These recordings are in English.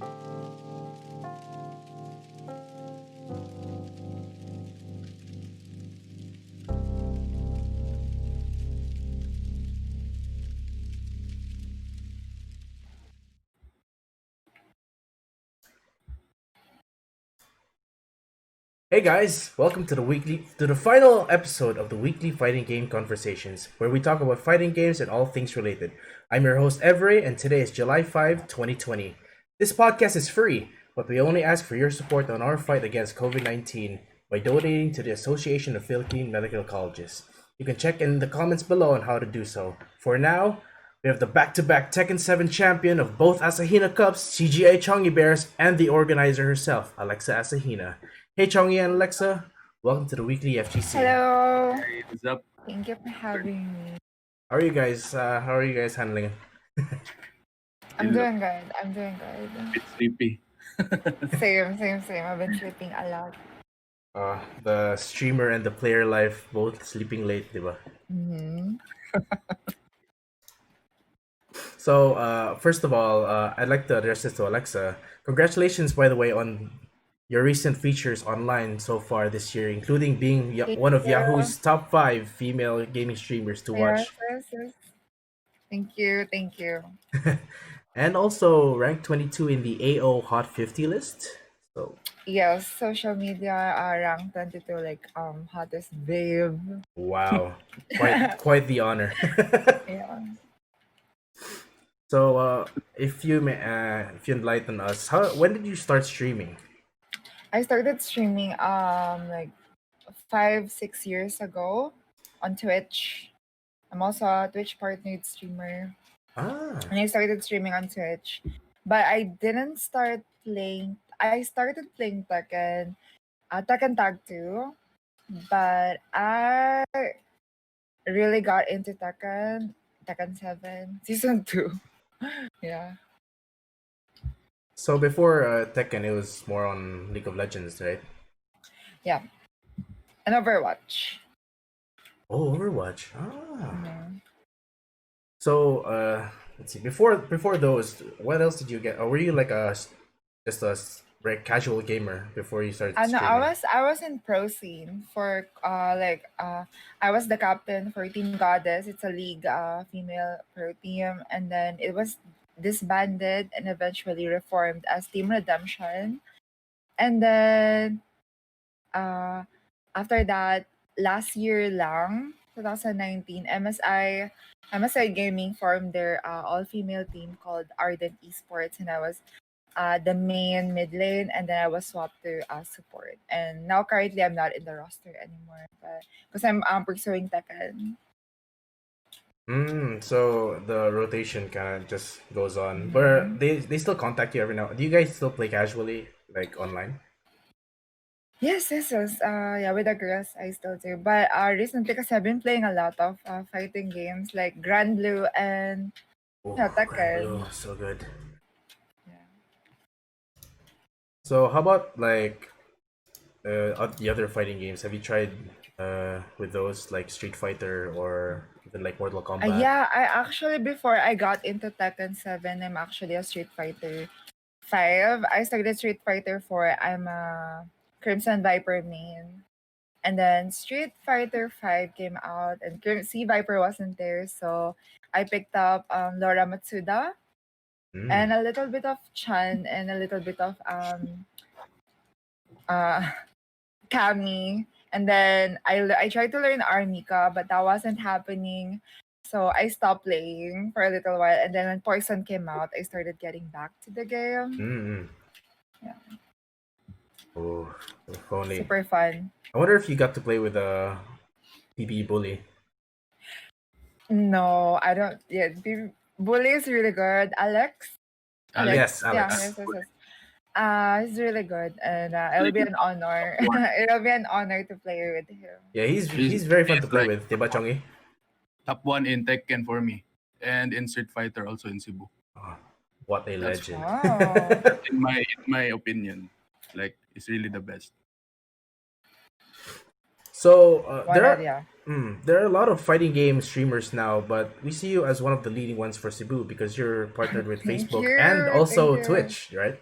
Hey guys, welcome to the final episode of the Weekly Fighting Game Conversations, where we talk about fighting games and all things related. I'm your host Evrae, and today is July 5, 2020. This podcast is free, but we only ask for your support on our fight against COVID-19 by donating to the Association of Philippine Medical Colleges. You can check in the comments below on how to do so. For now, we have the back-to-back Tekken 7 champion of both Asahina Cups, CGA.Chongibears, and the organizer herself, Alexa Asahina. Hey Chongi and Alexa, welcome to the Weekly FGC. Hello. Hey, what's up? Thank you for having me. How are you guys? Handling it? I'm doing good. I'm doing good. Bit sleepy. Same. I've been sleeping a lot. The streamer and the player life both sleeping late, diba? Mm-hmm. So, first of all, I'd like to address this to Alexa. Congratulations, by the way, on your recent features online so far this year, including being one of Yahoo's top 5 female gaming streamers to watch. Yes. Thank you. And also ranked 22 in the AO Hot 50 list. So Yes, social media ranked 22 like hottest babe. wow, quite the honor. Yeah. So, if you enlighten us, when did you start streaming? I started streaming like 5-6 years ago on Twitch. I'm also a Twitch partnered streamer. And I started streaming on Twitch. But I didn't start playing. I started playing Tekken, Tekken Tag 2. But I really got into Tekken 7, Season 2. Yeah. So before Tekken, it was more on League of Legends, right? Yeah. And Overwatch. Oh, Overwatch. Mhm. So, let's see. Before those, what else did you get? Or were you like just a very casual gamer before you started No, streaming? I was in pro scene for I was the captain for Team Goddess. It's a league female pro team, and then it was disbanded and eventually reformed as Team Redemption. And then after that, last year lang, 2019, MSI Gaming formed their all-female team called Ardent Esports, and I was the main mid lane, and then I was swapped to support. And now currently I'm not in the roster anymore, but because I'm pursuing Tekken. So the rotation kind of just goes on. But they still contact you every now. Do you guys still play casually, like online? Yes. Yeah, with the girls, I still do. But recently, because I've been playing a lot of fighting games like Grand Blue and Oh, Grand Tekken. Blue, so good. Yeah. So how about like the other fighting games? Have you tried with those like Street Fighter or even like Mortal Kombat? Yeah, I actually before I got into Tekken 7, I'm actually a Street Fighter 5. I started Street Fighter 4. I'm a Crimson Viper main. And then Street Fighter 5 came out and C Viper wasn't there, so I picked up Laura Matsuda and a little bit of Chan and a little bit of Kami. And then I tried to learn Armika, but that wasn't happening. So I stopped playing for a little while. And then when Poison came out, I started getting back to the game. Yeah. Oh, if only. Super fun. I wonder if you got to play with a PB Bully. No, I don't. Yeah, Bully is really good. Alex? Yes, Yeah, Alex. he's really good, and it'll be an honor. It'll be an honor to play with him. Yeah, he's very fun to play with. Diba, Chongi? Top 1 in Tekken for me. And in Street Fighter also in Cebu. Oh, what a legend. Wow. In my opinion. Like, it's really the best. So Why there not? Yeah. are a lot of fighting game streamers now, but we see you as one of the leading ones for Cebu because you're partnered with Thank Facebook you, and also thank you. Twitch, right?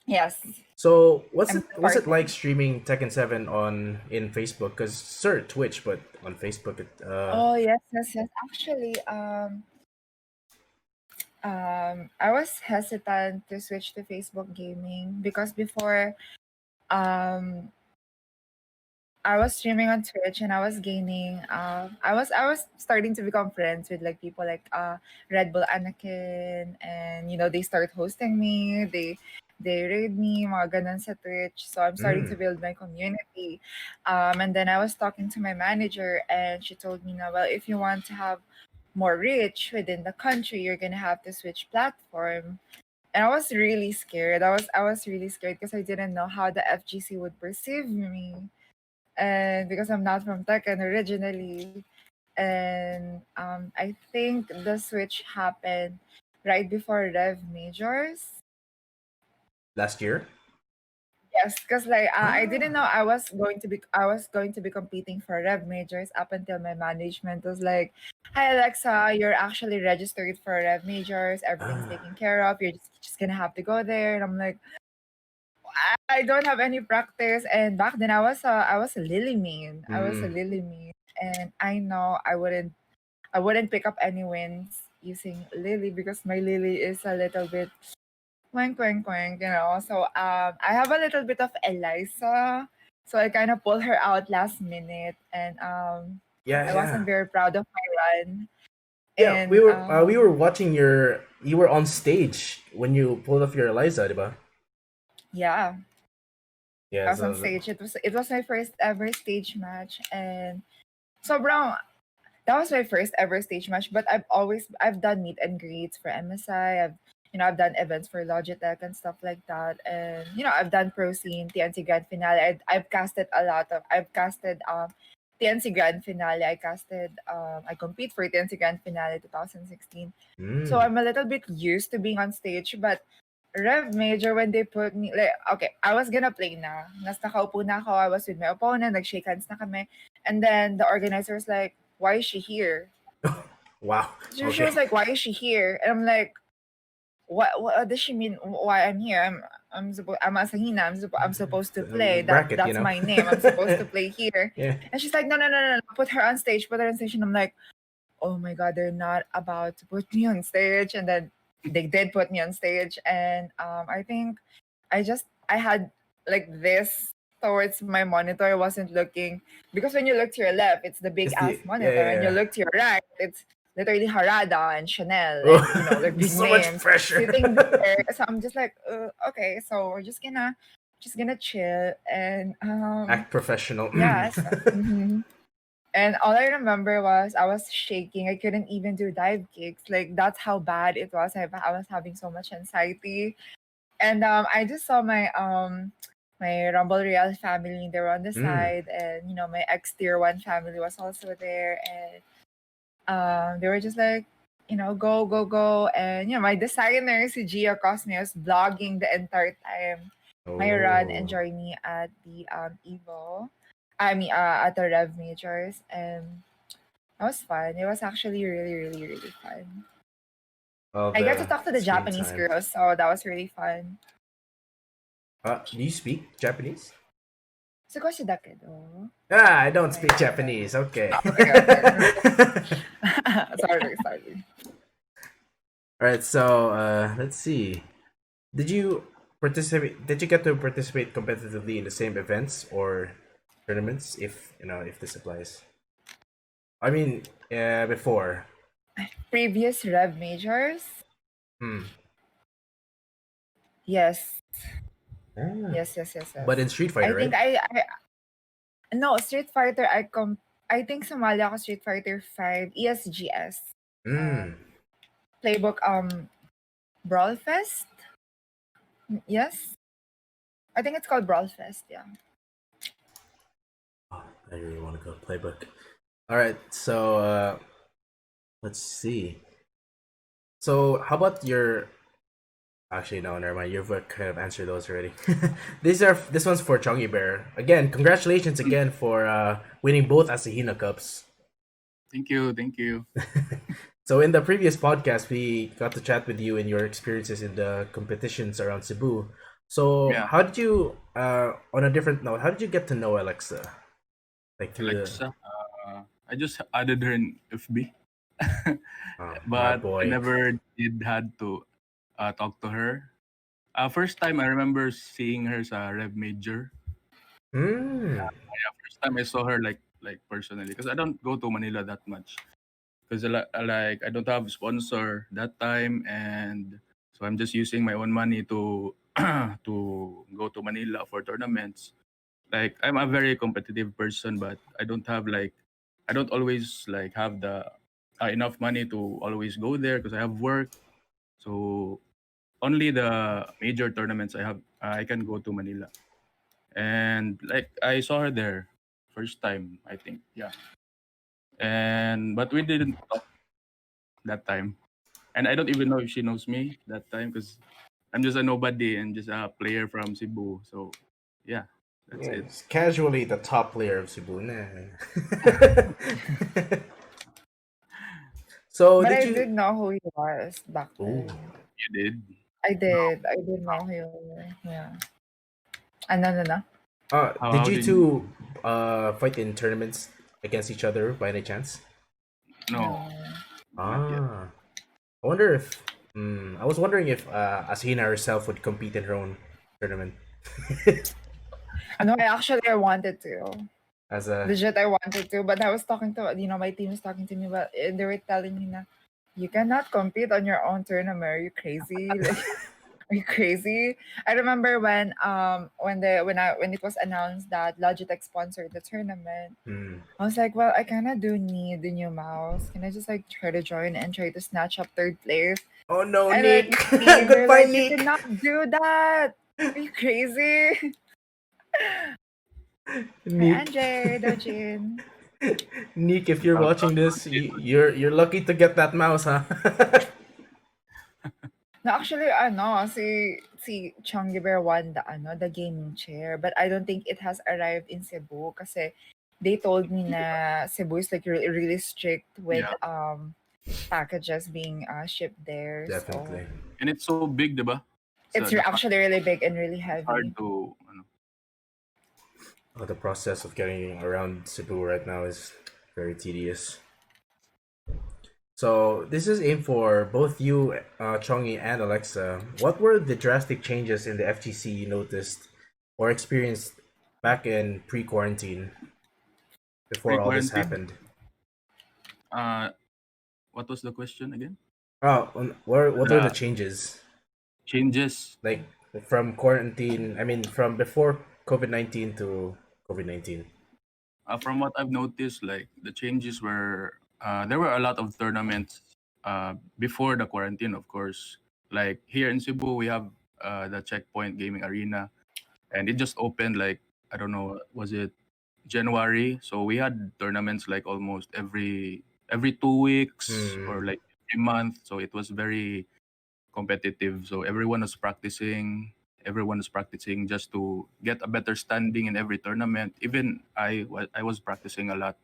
Yes. So I'm what's it partner. like streaming Tekken 7 on in Facebook? Because sir, Twitch, but on Facebook, Oh yes, yes, yes. Actually, I was hesitant to switch to Facebook gaming because before, um, I was streaming on Twitch and I was gaining. I was starting to become friends with like people like Red Bull Anakin, and they start hosting me. They raid me, mga ganun sa Twitch. So I'm starting to mm, build my community. And then I was talking to my manager, and she told me now, well, if you want to have more reach within the country, you're gonna have to switch platform. And I was really scared. I was really scared because I didn't know how the FGC would perceive me, and because I'm not from Tekken originally. And I think the switch happened right before Rev Majors. last year. Yes, because like I didn't know Ah, I was going to be competing for Rev Majors up until my management was like, "Hi Alexa, you're actually registered for Rev Majors. Everything's ah, taken care of. You're just gonna have to go there." And I'm like, I don't have any practice. And back then I was a lily main. I was a mm, lily main, and I know I wouldn't pick up any wins using lily because my lily is a little bit quank quank quank. So I have a little bit of Eliza. So I kind of pulled her out last minute, and yeah, I yeah, wasn't very proud of my run. yeah. And We were watching you were on stage when you pulled off your Eliza, diba? yeah, Yeah, I was on so stage. It was my first ever stage match, and sobrang that was my first ever stage match. But I've done meet and greets for MSI. I've done events for Logitech and stuff like that, and I've done pro scene, TNC Grand Finale. I've casted TNC Grand Finale. I compete for TNC Grand Finale 2016. So mm. I'm a little bit used to being on stage, but Rev Major, when they put me, like, okay, I was gonna play na. Nas nakaupo na ako, I was with my opponent, nag-shake hands na kami. And then the organizer was like, why is she here? Wow. She Okay. was like, why is she here? And I'm like, what does she mean why I'm here? I'm Asahina. I'm supposed to play. Bracket, That's my name. I'm supposed to play here. Yeah. And she's like, no, no, no, no, no. Put her on stage. Put her on stage. And I'm like, oh my god, they're not about to put me on stage. And then they did put me on stage, and I think I had like this towards my monitor. I wasn't looking, because when you look to your left, it's the big It's ass the yeah, monitor, yeah, and you yeah. look to your right, it's literally Harada and Chanel, and Oh, their big so much names sitting pressure. there. So I'm just like, okay, so we're just gonna chill, and Act professional. yeah. So, and all I remember was I was shaking. I couldn't even do dive kicks. Like, that's how bad it was. I was having so much anxiety. And I just saw my Rumble Real family. They were on the Mm. side, and my ex tier one family was also there, and they were just like, go go go. And my designer CGA Cosme was vlogging the entire time my run and Oh. journey at the Evo. I mean, at the Rev Majors, and that was fun. It was actually really, really, really fun. All I got to the talk to the screen Japanese time. girls, so that was really fun. Do you speak Japanese? 少しだけど. I don't Right, speak right, right. Japanese. Okay. Okay, okay. Sorry, sorry. All right. So let's see. Did you participate? Did you get to participate competitively in the same events or tournaments? If this applies. I mean, before. Previous Rev Majors? Hmm. Yes. Ah. Yes, yes, yes, yes. But in Street I Fighter, think right? no, Street Fighter, I think sumali ako Street Fighter 5 ESGS. Mm. Playbook, Brawl Fest? Yes? I think it's called Brawl Fest, yeah. Oh, I really want to go playbook. All right. So let's see. So how about your? Actually, no, never mind. You've kind of answered those already. This one's for Chongi Bear. Again, congratulations again for winning both Asahina Cups. Thank you. Thank you. So in the previous podcast, we got to chat with you and your experiences in the competitions around Cebu. So Yeah, how did you on a different note, how did you get to know Alexa? Like through the Alexa. I just added her in FB, my but I boy. never did had to talk to her. First time I remember seeing her sa Rev Major. Hmm. Yeah, first time I saw her like personally, because I don't go to Manila that much. Because like I don't have sponsor that time, and so I'm just using my own money to to go to Manila for tournaments. Like I'm a very competitive person, but I don't always like have the enough money to always go there because I have work. So only the major tournaments I can go to Manila. And like I saw her there first time, I think. Yeah. And but we didn't talk that time. And I don't even know if she knows me that time because I'm just a nobody and just a player from Cebu. So yeah, that's Yeah, it. it's casually the top player of Cebu. Nah. So But did I you? did know who he was back Ooh. then. You did. I did know who. Yeah. No, no. Did How you did you two fight in tournaments against each other by any chance? no, No. not yet. Ah, I wonder if. I was wondering if Asahina herself would compete in her own tournament No, I wanted to. as a. Legit, I wanted to, but I was talking to, my team was talking to me, but they were telling me na, you cannot compete on your own tournament. Are you crazy? Like, are you crazy? I remember when it was announced that Logitech sponsored the tournament. Hmm. I was like, well, I kind of do need the new mouse. Can I just like try to join and try to snatch up third place? Oh no, And like Nick! my team, they're Goodbye, like, you Nick. cannot do that. Are you crazy? Hi, Nick. Andre, Dojin. Nick, if you're Shout out watching to this, Jin. you're lucky to get that mouse, huh? No, actually, si Chongibear won the gaming chair, but I don't think it has arrived in Cebu kasi they told me na Cebu is like really strict with Yeah, packages being shipped there. So Definitely. and it's so big, diba? So it's the fact actually really big and really it's hard heavy. to The process of getting around Cebu right now is very tedious. So this is aimed for both you, Chongi, and Alexa. What were the drastic changes in the FGC you noticed or experienced back in pre-quarantine before all this pre-quarantine. happened? Uh, what was the question again? What were the The changes changes. like from quarantine? I mean, from before COVID-19 to COVID-19. From what I've noticed, like the changes were there were a lot of tournaments before the quarantine, of course. Like here in Cebu, we have the Checkpoint Gaming Arena, and it just opened like I don't know, was it January? So we had tournaments like almost every 2 weeks Hmm. or like every month. So it was very competitive. So everyone was practicing just to get a better standing in every tournament. Even I was practicing a lot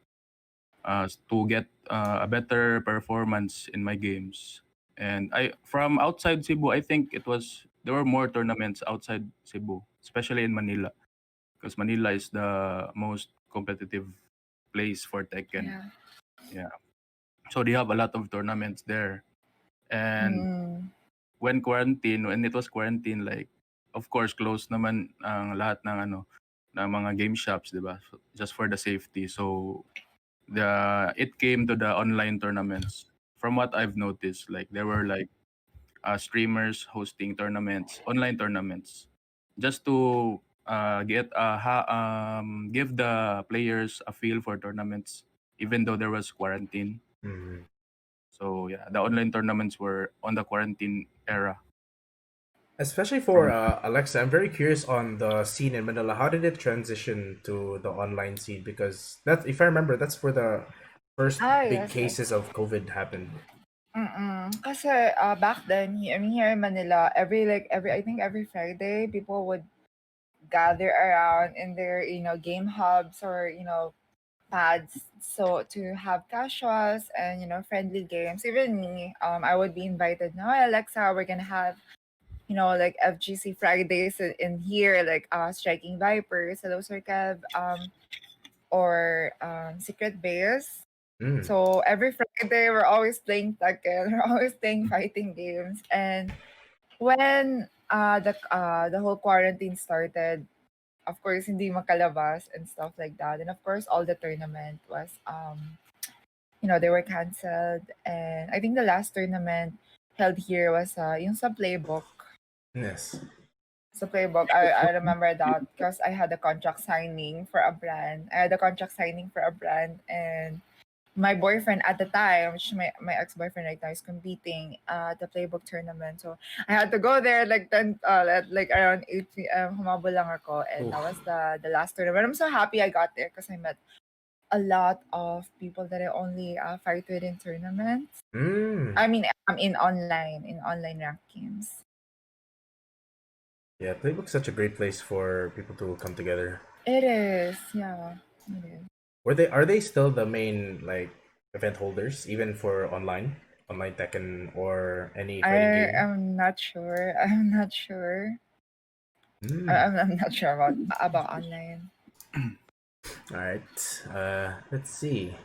to get a better performance in my games. And I from outside Cebu, I think there were more tournaments outside Cebu, especially in Manila, because Manila is the most competitive place for Tekken. Yeah. Yeah, so they have a lot of tournaments there. And Mm. when it was quarantine, like, of course, close naman ang lahat ng ng mga game shops, 'di ba? So, just for the safety. So, it came to the online tournaments. From what I've noticed, like there were like streamers hosting tournaments, online tournaments, just to give the players a feel for tournaments, even though there was quarantine. Hmm. So yeah, the online tournaments were on the quarantine era. Especially for From Alexa, I'm very curious on the scene in Manila. How did it transition to the online scene? Because that, if I remember, that's where the first big Yes, yes. cases of COVID happened. Kasi back then, here in Manila, I think every Friday, people would gather around in their game hubs or pads, so to have casuals and friendly games. Even me, I would be invited. No, Alexa, we're gonna have like FGC Fridays in here, like Striking Vipers, hello Sir Kev, or Secret Base. Mm. So every Friday we're always playing Tekken, we're always playing fighting games. And when the whole quarantine started, of course hindi makalabas and stuff like that. And of course all the tournament was they were canceled. And I think the last tournament held here was yung sa playbook. Yes. Sa playbook, I remember that because I had a contract signing for a brand. I had a contract signing for a brand, and my boyfriend at the time, which is my ex-boyfriend right now, is competing at the playbook tournament. So I had to go there like 10 at like around 8 p.m. Humabol lang ako, and that was the last tournament. I'm so happy I got there because I met a lot of people that I only fight with in tournaments. I mean, I'm in online ranked games. Yeah, Playbook's such a great place for people to come together. It is, yeah, it is. Are they still the main like event holders even for online Tekken or any fighting game? I'm not sure. I'm not sure. I'm not sure about online. All right. Let's see.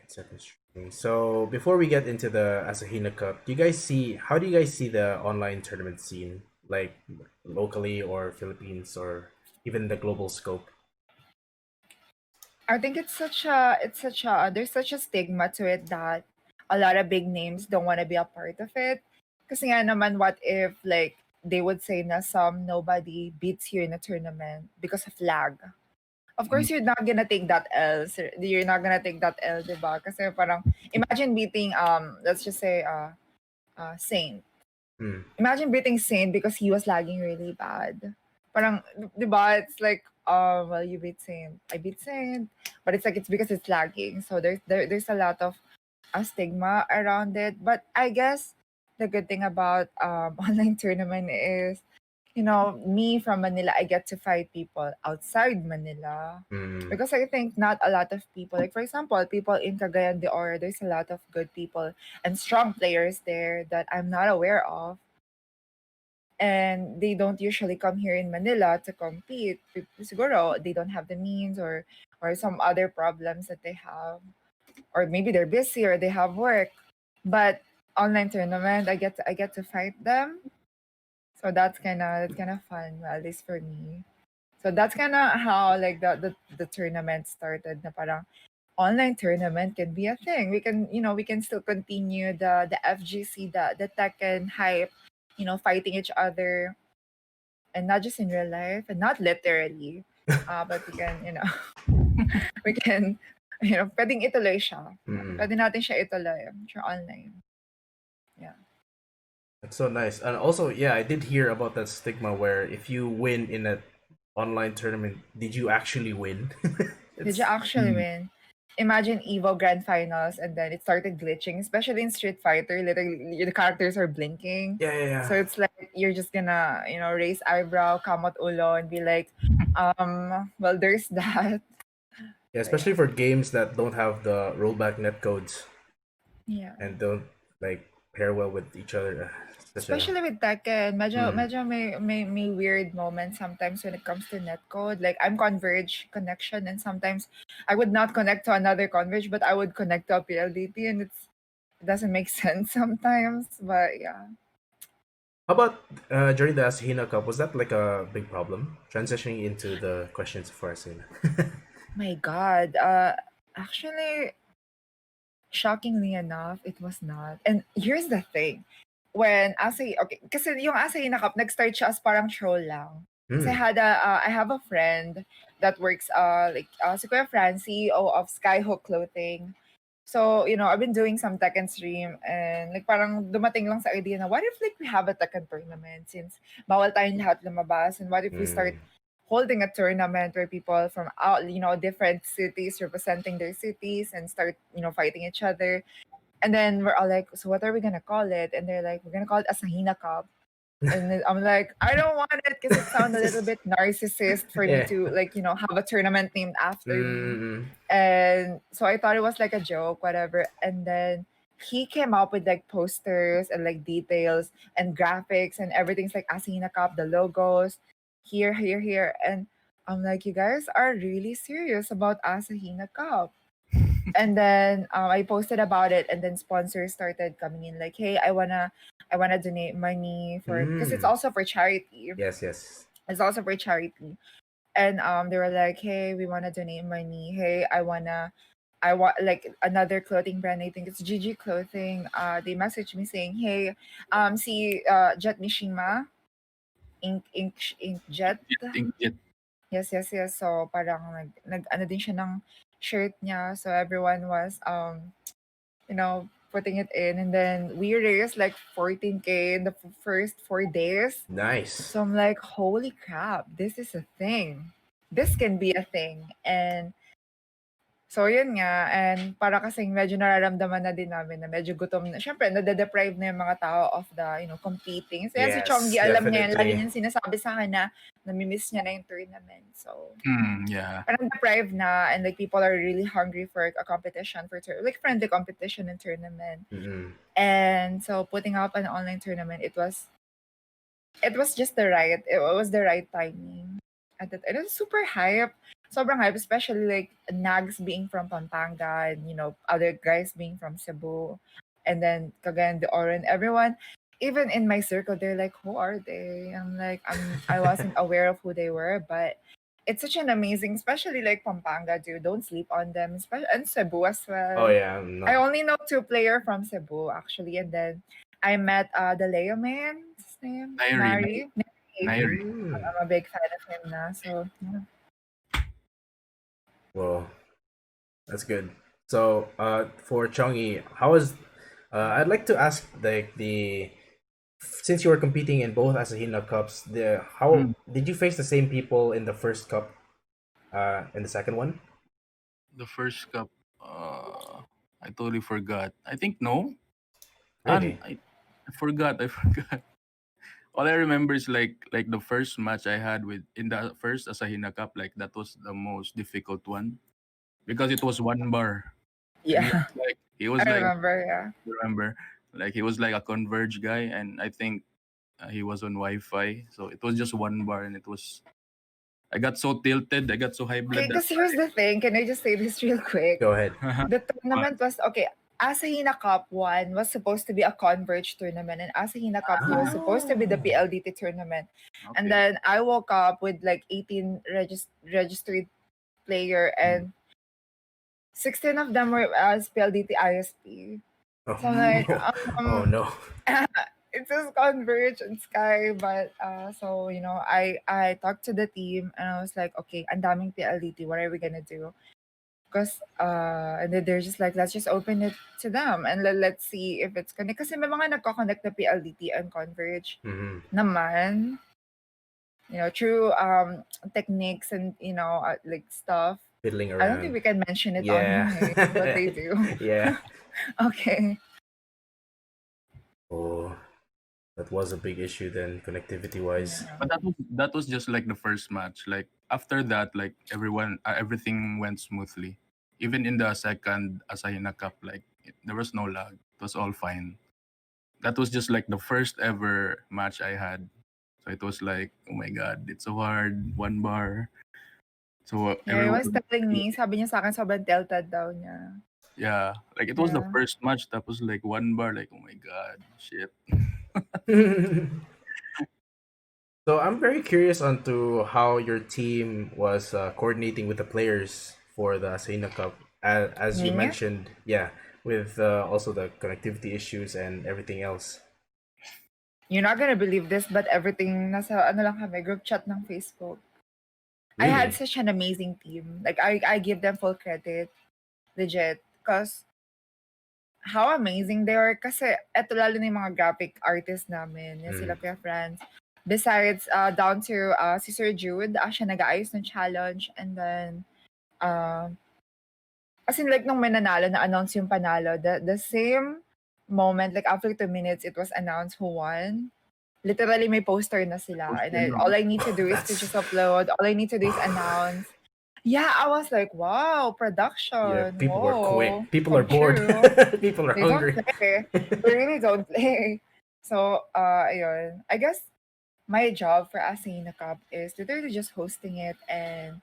Second stream. So before we get into the Asahina Cup, how do you guys see the online tournament scene, like locally or Philippines or even the global scope? I think there's such a stigma to it that a lot of big names don't want to be a part of it. Kasi nga naman, what if like they would say na nobody beats you in a tournament because of lag. Of course, you're not gonna take that L. You're not gonna take that L, diba? Kasi parang, imagine beating, let's just say, Saint. Imagine beating Saint because he was lagging really bad. Parang, diba? It's like, well, you beat Saint. I beat Saint. But it's like, it's because it's lagging. So there's a lot of stigma around it. But I guess the good thing about online tournament is, me from Manila, I get to fight people outside Manila. Because I think not a lot of people, like for example, people in Cagayan de Oro, there's a lot of good people and strong players there that I'm not aware of. And they don't usually come here in Manila to compete. Siguro, they don't have the means or some other problems that they have. Or maybe they're busy or they have work. But online tournament, I get to fight them. So that's kind of fun, well, at least for me. So that's kind of how like the tournament started. Na parang online tournament can be a thing. We can still continue the FGC, the Tekken hype, fighting each other, and not just in real life and not literally, but we can we can pwedeng ituloy siya. Pwede natin siya ituloy siya online. Yeah. That's so nice. And also, yeah, I did hear about that stigma where if you win in an online tournament, did you actually win? Did you actually win? Imagine Evo Grand Finals and then it started glitching, especially in Street Fighter. Literally, the characters are blinking. Yeah. So it's like you're just gonna, raise eyebrow, kamot ulo, and be like, well, there's that. Yeah, especially for games that don't have the rollback netcodes. Yeah. And don't like pair well with each other. Especially with Tekken, medyo may weird moments sometimes when it comes to netcode. Like I'm Converge connection, and sometimes I would not connect to another Converge, but I would connect to a PLDT, and it doesn't make sense sometimes. But yeah. How about during the Asahina Cup? Was that like a big problem? Transitioning into the questions for Asahina. My God. Actually, shockingly enough, it was not. And here's the thing. When okay, kasi yung Asahina Cup, nag-start siya as parang troll lang. Kasi I have a friend that works, si Kuya Fran, CEO of Skyhook Clothing. So, I've been doing some Tekken stream and like parang dumating lang sa idea na what if like we have a Tekken tournament since bawal tayong lahat lumabas, and what if we start holding a tournament where people from out, different cities representing their cities and start, fighting each other. And then we're all like, so what are we gonna call it? And they're like, we're gonna call it Asahina Cup. And then I'm like, I don't want it because it sounds a little bit narcissist for me to like, have a tournament named after me. And so I thought it was like a joke, whatever. And then he came up with like posters and like details and graphics and everything's like Asahina Cup, the logos, here. And I'm like, you guys are really serious about Asahina Cup. And then I posted about it, and then sponsors started coming in like, hey, I wanna donate money for, because it's also for charity. Yes, yes. It's also for charity. And they were like, hey, we wanna donate money. Hey, I want like another clothing brand. I think it's GG Clothing. They messaged me saying, hey, see, Jet Mishima, ink Jet. Jet. Yes. So parang ano din siya ng shirt niya. So everyone was putting it in, and then we raised like 14K in the first 4 days. Nice. So I'm like, holy crap, this is a thing. This can be a thing. And so yun nga, and para kasing medyo nararamdaman na din namin na medyo gutom na. Siyempre, nade-deprive na yung mga tao of the, competing. So yan, si Yes, Chongi, alam niya yan. Lagi definitely. niyang sinasabi sa akin na namimiss niya na yung tournament. So, Yeah. parang deprived na, and like people are really hungry for a competition, like friendly competition and tournament. Mm-hmm. And so putting up an online tournament, it was just it was the right timing. It was super hype. Sobrang hype, especially like Nags being from Pampanga and other guys being from Cebu. And then Cagayan de Oro, everyone, even in my circle, they're like, who are they? I'm like, I wasn't aware of who they were, but it's such an amazing, especially like Pampanga, dude. Don't sleep on them, especially and Cebu as well. Oh yeah, no. I only know 2 players from Cebu actually, and then I met the Leo man, his name, Nairi. Nari. I'm a big fan of him now, so yeah. Well, that's good. So, for Chongi, how is? I'd like to ask since you were competing in both Asahina Cups, how did you face the same people in the first cup, and the second one? The first cup, I totally forgot. I think no. Really? I forgot. All I remember is like the first match I had in the first Asahina Cup. Like that was the most difficult one because it was one bar. Yeah, He was I like remember. Yeah, remember, like he was like a Converge guy, and I think he was on Wi-Fi, so it was just one bar, and it was. I got so tilted. I got so high blood. okay. Because here's the thing. Can I just say this real quick? Go ahead. The tournament was okay. Asahina Cup 1 was supposed to be a Converge tournament, and Asahina Cup 2 was supposed to be the PLDT tournament. Okay. And then I woke up with like 18 registered player, and 16 of them were as PLDT ISP. Oh, So like, oh no. It says Converge and Sky, but so I talked to the team, and I was like, okay, ang daming PLDT, what are we gonna do? Because and then they're just like, let's just open it to them and let's see if it's connect. Kasi may mga nagko-connect na PLDT and Converge naman, through techniques and like stuff. Fiddling around. I don't think we can mention it Yeah. on here, what they do. Yeah. Okay. Oh, that was a big issue then, connectivity wise. But that was just like the first match. Like after that, like everything went smoothly. Even in the second Asahina Cup, like there was no lag. It was all fine. That was just like the first ever match I had. So it was like, oh my god, it's so hard. One bar. So Yeah, he was telling me, sabi niya sa akin, sobrang tilted daw niya. Yeah, like it was the Yeah. first match. That was like one bar. Like, oh my god, shit. So I'm very curious onto how your team was coordinating with the players for the Asahina Cup, as you Yeah. mentioned, with also the connectivity issues and everything else. You're not gonna believe this, but everything nasa lang kami, group chat ng Facebook. I Really? had such an amazing team. Like I give them full credit, legit, because how amazing they were. Kasi eto lalo na yung mga graphic artists namin, yung sila Kuya Franz. Besides, down to si Sir Jude, siya nag-aayos ng challenge, and then as in like nung may nanalo, na-announce yung panalo, the same moment, like after 2 minutes, it was announced who won. Literally, may poster na sila. And all I need to do is to just upload. All I need to do is announce. Yeah, I was like, wow, Yeah, production. people are Whoa, quick. People are come bored. true. People are They don't hungry. play. They really don't play. So, ayun. I guess my job for Asahina Cup is literally just hosting it and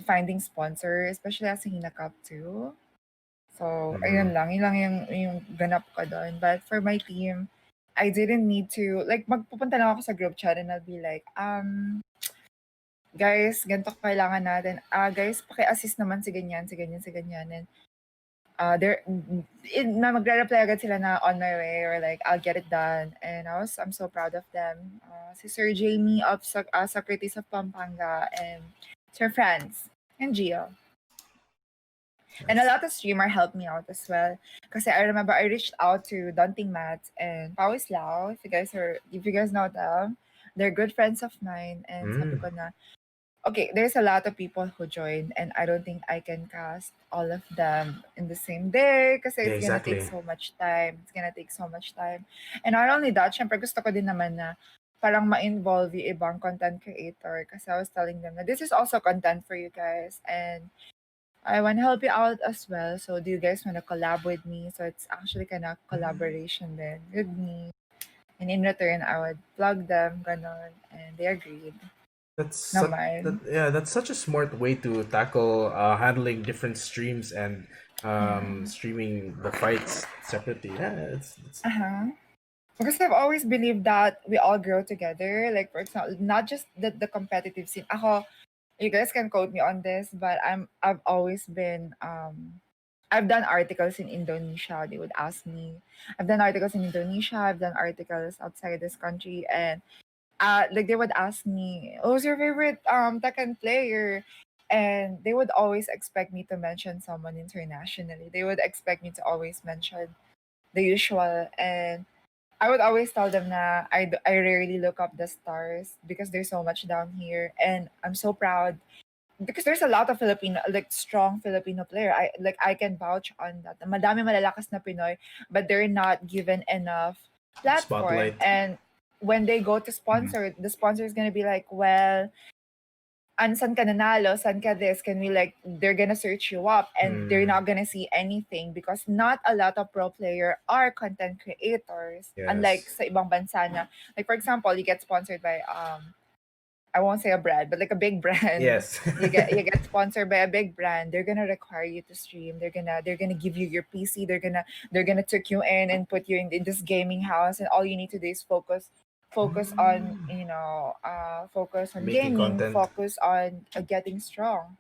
finding sponsors, especially Asahina Cup too. So, ayun Mhm. lang. Yun lang yung ganap ko doon. But for my team, I didn't need to, like, magpupunta lang ako sa group chat and I'll be like, guys, ganito kailangan natin. Guys, paki-assist naman si ganyan, si ganyan, si ganyan. And magre-reply agad sila na on my way or like, I'll get it done. And I'm so proud of them. Si Sir Jamie of Socrates of Pampanga and Sir Franz and Gio. And a Nice. lot of streamer helped me out as well. Because I remember I reached out to Daunting Matt and Pawis Lao. If you guys know them, they're good friends of mine. And sabi Mm. ko na, okay, there's a lot of people who joined, and I don't think I can cast all of them in the same day kasi Yeah, it's gonna take exactly. so much time. It's gonna take so much time. And not only that, syempre gusto ko din naman na parang ma-involve yung ibang content creator kasi I was telling them that this is also content for you guys and I want to help you out as well. So do you guys want to collab with me? So it's actually kind of collaboration then with me. And in return, I would plug them, ganon, and they agreed. That's such Naman. that's such a smart way to tackle handling different streams and Yeah. streaming the fights separately. Yeah, it's Uh-huh. Because I've always believed that we all grow together. Like for example, not just the competitive scene. Ako, you guys can quote me on this, but I've always been I've done articles in Indonesia. They would ask me. I've done articles in Indonesia, I've done articles outside this country and like they would ask me, "Who's your favorite Tekken player?" And they would always expect me to mention someone internationally. They would expect me to always mention the usual and I would always tell them na I rarely look up the stars because there's so much down here and I'm so proud because there's a lot of Filipino like strong Filipino player. I can vouch on that. Madami malalakas na Pinoy but they're not given enough platform spotlight. and when they go to Mm. sponsor, the sponsor is gonna be like, well, san ka nanalo, san ka this, can we like, they're gonna search you up and they're Mm, not gonna see anything because not a lot of pro player are content creators. Unlike yes. sa ibang bansa na, like for example, you get sponsored by, I won't say a brand, but like a big brand. Yes. You get sponsored by a big brand. They're gonna require you to stream. They're gonna give you your PC. They're gonna take you in and put you in this gaming house, and all you need to do is focus on focus on Making gaming, content. focus on getting strong.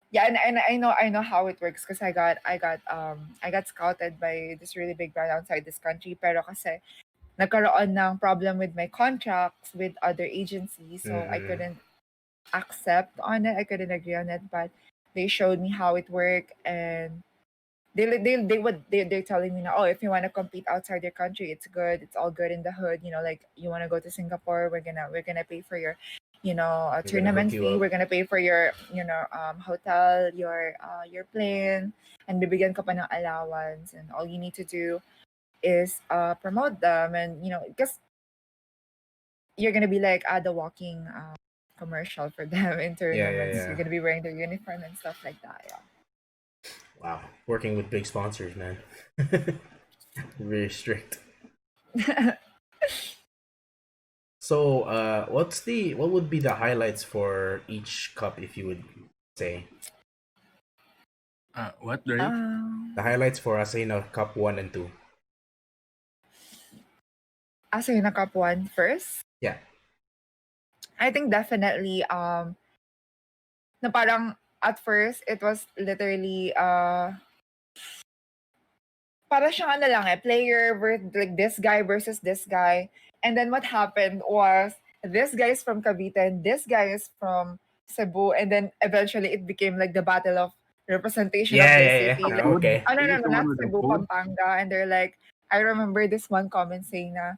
Yeah, and I know how it works because I got scouted by this really big brand outside this country. Pero kasi nagkaroon ng problem with my contracts with other agencies, so I Mm-mm. couldn't accept on it. I couldn't agree on it, but they showed me how it worked, and they're telling me now, oh, if you want to compete outside your country, it's good. It's all good in the hood. Like you want to go to Singapore, we're gonna pay for your, a We're gonna hook tournament you fee. up. We're gonna pay for your, hotel, your plane, and bibigyan ka pa ng allowance. And all you need to do is promote them, and because you're gonna be like the walking commercial for them in Yeah, yeah, tournaments. You're yeah. gonna be wearing their uniform and stuff like that. Wow, working with big sponsors, man. Very strict. Yeah. So, what would be the highlights for each cup if you would say What, Dre? the highlights for Asahina Cup 1 and 2? Asahina Cup one first. Yeah. I think definitely na parang at first it was literally para siyang ano lang player like this guy versus this guy. And then what happened was this guy is from Cavite and this guy is from Cebu, and then eventually it became like the battle of representation of Yeah, their yeah, yeah. city. A Like, food? Okay. no, Is no, it no, the one not with the Cebu, food? Pampanga. And they're like, I remember this one comment saying na,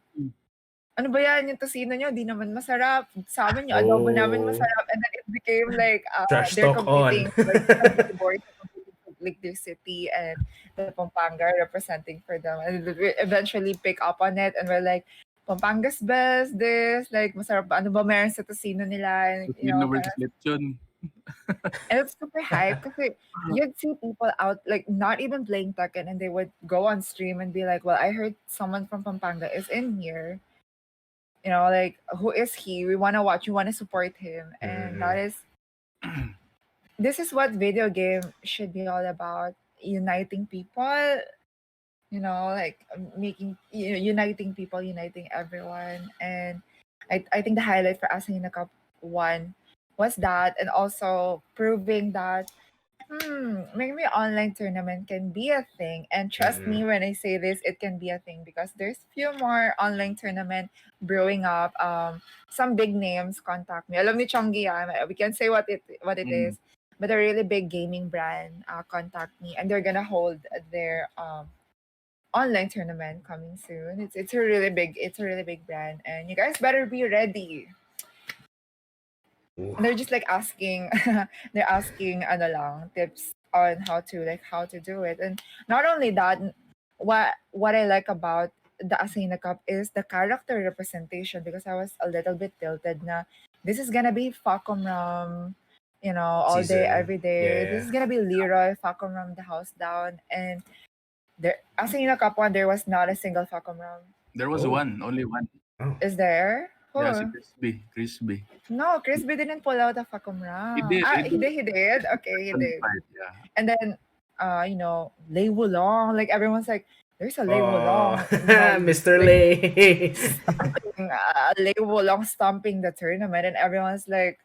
ano ba yan, yung tocino nyo, di naman masarap. Sa amin, yung adobo namin Oh, masarap. And then it became like, trash they're talk on. competing, like, the boys are competing for like their city and the Pampanga representing for them. And we eventually pick up on it and we're like, Pampanga's best, this, like, masarap ba? Ano ba meron sa tocino nila? And, Tocino versus parang, lechon. And it's super hype because you'd see people out like not even playing Tekken and they would go on stream and be like, well, I heard someone from Pampanga is in here. Like who is he? We want to watch, we want to support him. And Mm-hmm. this is what video game should be all about, uniting people, like making uniting people, uniting everyone. And I think the highlight for Asahina Cup 1 was that, and also proving that maybe online tournament can be a thing. And trust Mm-hmm. me when I say this, it can be a thing because there's few more online tournament brewing up. Some big names contact me. Alam ni Chongi, we can say what it Mm. is, but a really big gaming brand contact me, and they're gonna hold their online tournament coming soon. It's a really big brand, and you guys better be ready. Ooh. And they're just like asking they're asking ano lang tips on how to do it. And not only that, what I like about the Asahina Cup is the character representation, because I was a little bit tilted na this is gonna be Facom all day Season. every day. This Yeah. is gonna be Leroy Facom the house down. And there Asahina Cup 1, there was not a single Facom. There was Oh. one, only one. Oh. Is there? Yeah, si Who? Crispy. Crispy. No, Crispy didn't pull out a He Fakumram. did. Ah, He he did. did. He did. Okay, he One did. fight. Yeah. And then, Lei Wulong. Like everyone's like, there's a Lei Oh. Wulong. Mr. Like Lay. stomping, Lei Wulong stomping the tournament, and everyone's like,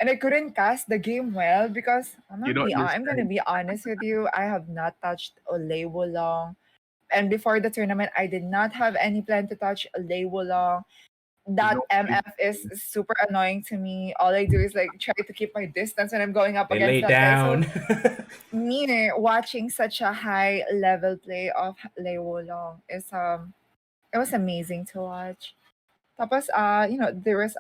and I couldn't cast the game well because You don't I'm gonna understand. be honest with you. I have not touched Lei Wulong, and before the tournament, I did not have any plan to touch Lei Wulong. There's That no way. MF is super annoying to me. All I do is like try to keep my distance when I'm going up They lay against that guy. So down. me watching such a high level play of Lei Wulong is it was amazing to watch. Tapos there was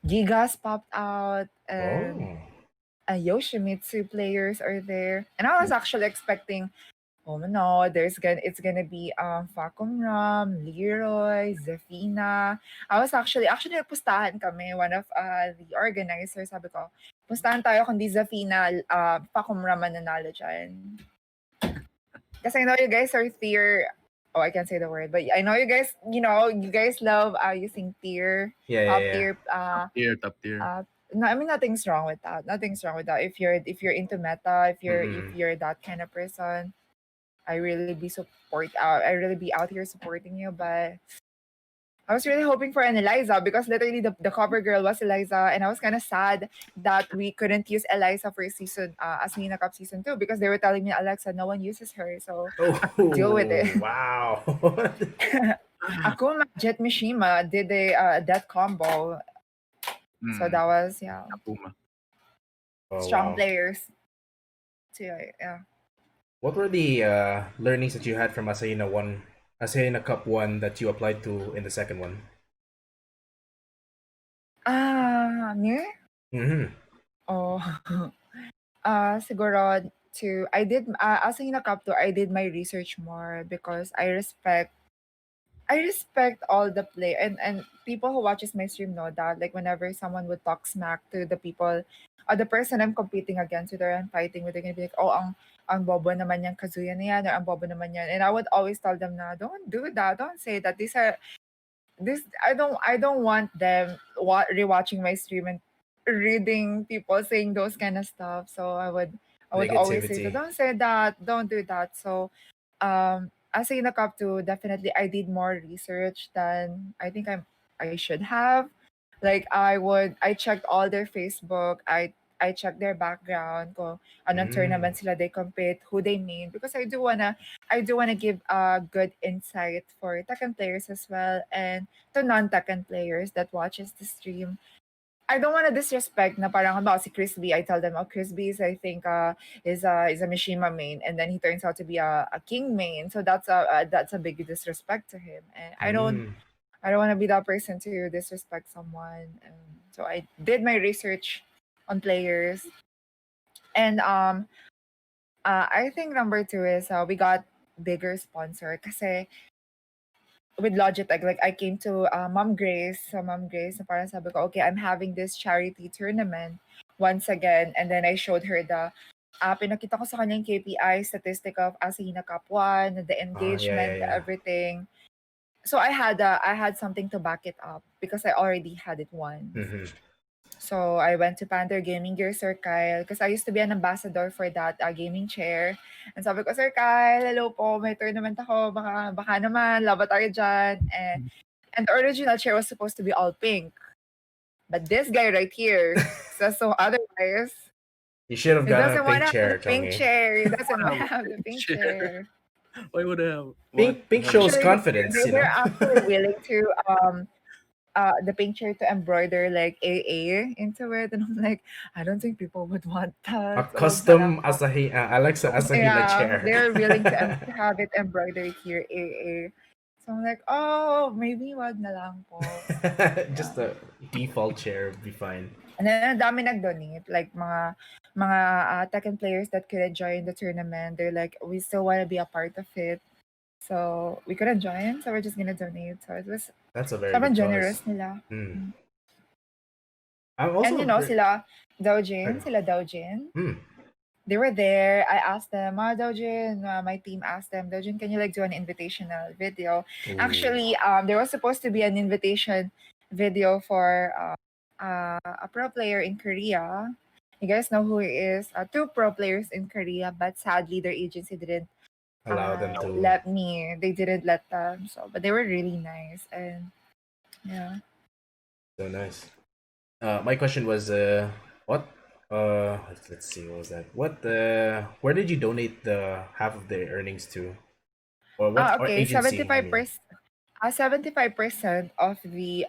Gigas popped out, and Oh. Yoshimitsu players are there. And I was actually expecting, oh no, it's gonna be Facom Ram, Leroy, Zefina. I was actually pustahan kami, one of the organizers, sabi ko, pustahan tayo kundi Zefina, Facom Ram mananalo dyan. Kasi I know you guys are tier, oh I can't say the word, but I know you guys love using tier, Yeah, yeah, top yeah. tier, Top tier. no, I mean nothing's wrong with that. Nothing's wrong with that. If you're into meta, if Mm-mm. you're that kind of person, I really be out here supporting you. But I was really hoping for an Eliza, because literally the cover girl was Eliza, and I was kind of sad that we couldn't use Eliza for season Asahina Cup season 2, because they were telling me, Alexa, no one uses her, so deal with Oh, it. wow. Akuma Jet Mishima did a that combo, so that was Akuma. Oh, strong wow. players. So yeah. What were the learnings that you had from Asahina Cup 1 that you applied to in the second one? Me? Mm-hmm. Oh, siguro I did, as in a Cup 2, I did my research more because I respect all the play, and people who watches my stream know that, like whenever someone would talk smack to the people, the person I'm competing against with or I'm fighting with, they're gonna be like, oh, ang bobo naman yan, Kazuya na yan, or ang bobo naman yan. And I would always tell them na, don't do that, don't say that. I don't want them rewatching my stream and reading people saying those kind of stuff. So I would always say, so Negativity. don't say that, don't do that. So as in the cup 2, definitely I did more research than I think I should have. Like I checked all their Facebook, I checked their background, ko anong Mm. tournament sila they compete, who they mean, because I do wanna give a good insight for Tekken players as well, and to non-Tekken players that watches the stream. I don't want to disrespect na parang about si Chris B. I tell them, oh, Chris B is, I think, is a Mishima main, and then he turns out to be a King main. So that's a big disrespect to him, and Mm. I don't want to be that person to disrespect someone. So I did my research on players, and I think number 2 is we got bigger sponsor, kasi with Logitech, like I came to Mom Grace, so Mom Grace, na parang sabi ko, okay, I'm having this charity tournament. once again. And then I showed her the pinakita ko sa kanya yung KPI statistic of Asahina Cup 1, the engagement, everything. So I had something to back it up because I already had it once. So I went to Panther Gaming Gear, Sir Kyle, because I used to be an ambassador for that gaming chair. And sabi ko, Sir Kyle, hello po, may tournament ako, baka naman, laban tayo dyan. And the original chair was supposed to be all pink. But this guy right here says so otherwise. You should have gotten a pink chair, pink chair. He doesn't want to have the pink chair. Why would I have pink shows confidence, they were actually willing to the pink chair to embroider like AA into it, and I'm like, I don't think people would want that. A custom Alexa Asahina chair. They're willing to have it embroidered here, AA. So I'm like, oh, maybe wag na lang po. Just a default chair would be fine. And then ang dami nag-donate, like mga Tekken players that couldn't join the tournament. They're like, we still want to be a part of it. So we couldn't join, so we're just gonna donate. So it was that's a very good generous nila. I'm also and sila Daojin. They were there. I asked them, Daojin, my team asked them, Daojin, can you like do an invitational video? Ooh. Actually, there was supposed to be an invitation video for a pro player in Korea. You guys know who he is. 2 pro players in Korea, but sadly their agency didn't allow them to they didn't let them. So, but they were really nice, and yeah. So nice. My question was what let's see, what was that? Where did you donate the half of the earnings to? Or what okay, agency? 75% of the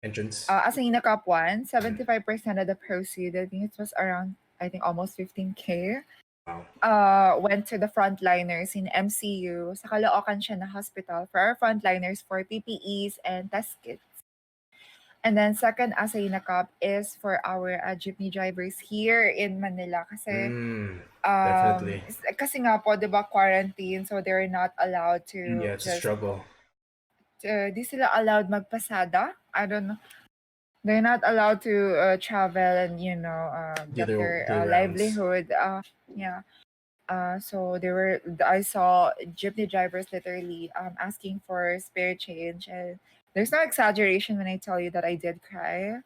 entrance. Asahina Cup 1, 75% of the proceeds, I think it was around almost 15K. Wow. Went to the frontliners in MCU. Sa Caloocan siya na hospital for our frontliners for PPEs and test kits. And then second Asahina Cup is for our jeepney drivers here in Manila kasi definitely. Kasi nga po, 'di ba, quarantine, so they're not allowed to it's a struggle. Di sila allowed magpasada. I don't know. They're not allowed to travel and get their livelihood. Yeah. So I saw jeepney drivers literally asking for spare change, and there's no exaggeration when I tell you that I did cry.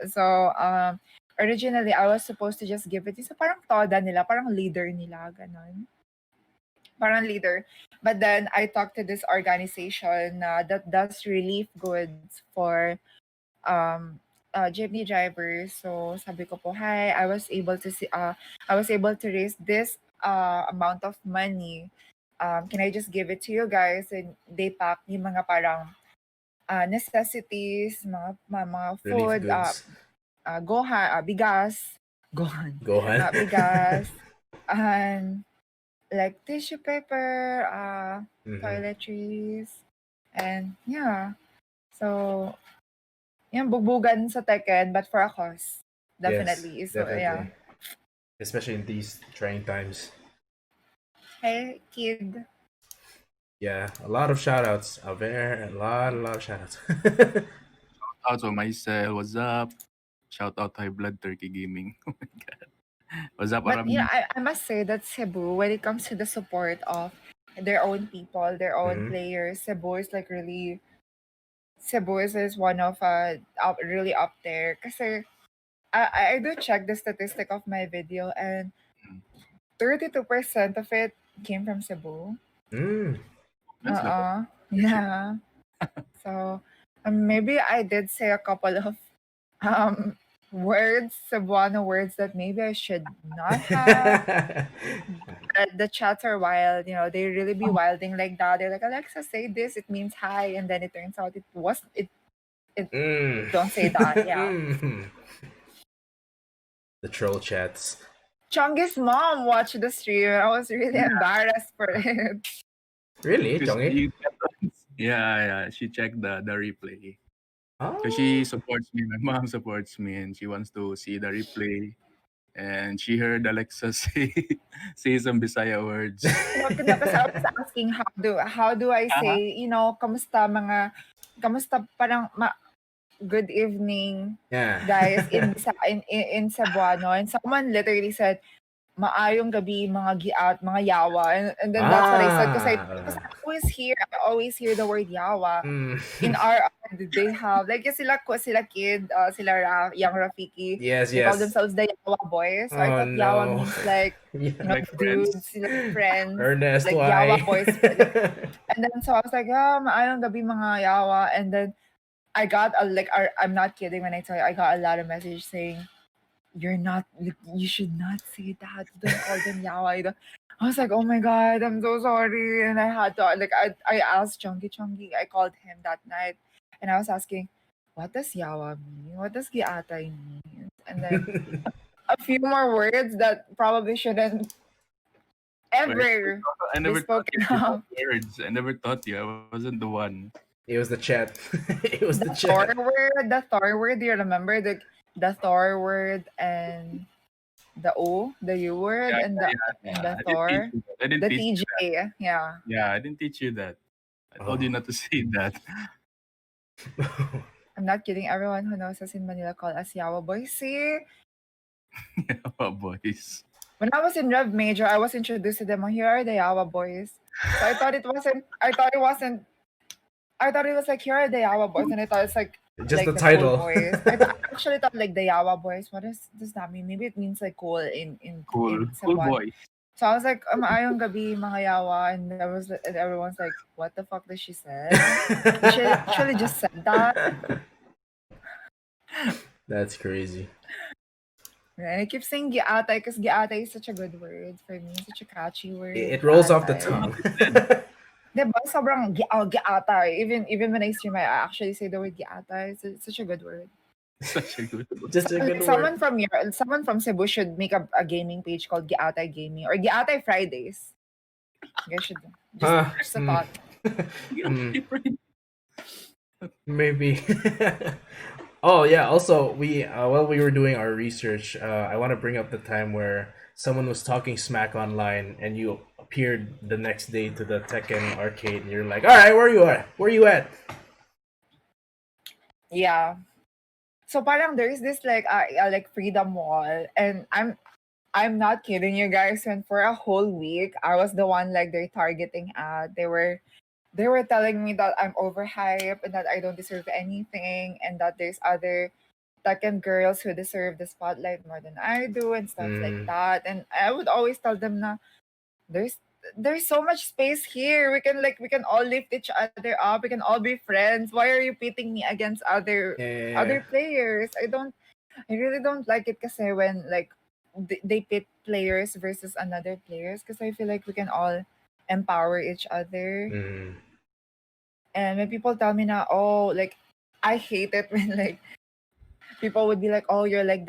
So originally I was supposed to just give it sa parang toda nila, parang leader nila, ganon. Parang leader. But then I talked to this organization that does relief goods for jeepney drivers. So sabi ko po, hi, I was able to raise this amount of money. Can I just give it to you guys? And they pack yung mga parang necessities, mga food, bigas, bigas, and like tissue paper, toiletries, and yeah. So, yung bugbugan sa Tekken, but for a cause. Definitely. Yes, so, definitely. Yeah. Especially in these trying times. Hey, kid. Yeah, a lot of shout-outs. A lot of shout-outs. Shout out to myself. What's up? Shout out High Blood Turkey Gaming. Oh my God. What's up, But I must say that Cebu, when it comes to the support of their own people, their own players, Cebu is like really... Cebu is one of really up there. Kasi I do check the statistic of my video, and 32% of it came from Cebu. Yeah. So maybe I did say a couple of words, Cebuano words that maybe I should not have. The chats are wild, they really be wilding like that. They're like, Alexa, say this, it means hi, and then it turns out don't say that. Yeah. The troll chats. Chongi's mom watched the stream. I was really embarrassed for it. Really, Chongi? Yeah. She checked the replay. So she supports me. My mom supports me, and she wants to see the replay. And she heard Alexa say some Bisaya words. Because I was asking how do I say, kamusta parang good evening, Yeah. guys, in Cebuano, and someone literally said, maayong gabi, mga yawa. And then that's what I said because I always hear the word yawa. In our they have like sila kid, young Rafiki. Yes, They call yes. themselves the Yawa boys. So I Oh thought yawa no. means like Like dudes, friends. like friends, Ernest, like why? Yawa boys. Like, and then so I was like, maayong gabi mga yawa. And then I got I'm not kidding when I tell you, I got a lot of messages saying, you should not say that. Don't call them yawa. I was like, oh my god, I'm so sorry. And I had to I asked Chongi. I called him that night and I was asking, what does yawa mean? What does giatay mean? And then a few more words that probably shouldn't ever I be never thought spoken you of. words. I never thought you. I wasn't the one. It was the chat. It was the Thor chat. the Thor word, do you remember the Thor word and the U word, Yeah, and the I didn't teach Thor, you that. I didn't the teach you TJ, that. yeah. Yeah, I didn't teach you that. I told you Oh. not to say that. I'm not kidding. Everyone who knows us in Manila call us Yawa Boys. See, Yawa boys. when I was in Rev Major, I was introduced to them. Oh, here are the Yawa Boys. So I thought it wasn't. I thought it wasn't. I thought it was like here are the Yawa Boys, and I thought it's Just the like the cool title. boys. I actually thought like the Yawa Boys. What does that mean? Maybe it means like cool Cool. in Cool Cebuano. boys. So I was like, ayong gabi, mga yawa. And everyone's like, what the fuck did she say? Did she actually just said that? That's crazy. And I keep saying giatay because giatay is such a good word for me. Such a catchy word. It rolls off the Atay. tongue. Diba? Sobrang giatay. Even when I stream, I actually say the word giatay. It's such a good word. Such a good word. Just a good Someone word. someone from Cebu should make a gaming page called Giatay Gaming or Giatay Fridays. You guys should just a thought. Maybe. Oh yeah. Also, we while we were doing our research, I want to bring up the time where someone was talking smack online, and you appeared the next day to the Tekken arcade, and you're like, "All right, where you at? Where you at?" Yeah. So parang there's this like freedom wall, and I'm not kidding you guys. When for a whole week I was the one like they're targeting at. They were telling me that I'm overhyped and that I don't deserve anything, and that there's other Tekken girls who deserve the spotlight more than I do and stuff like that. And I would always tell them na there's there's so much space here. We can all lift each other up. We can all be friends. Why are you pitting me against other players? I really don't like it kasi when like they pit players versus another players, because I feel like we can all empower each other. And when people tell me na, oh, like, I hate it when like people would be like, oh, you're like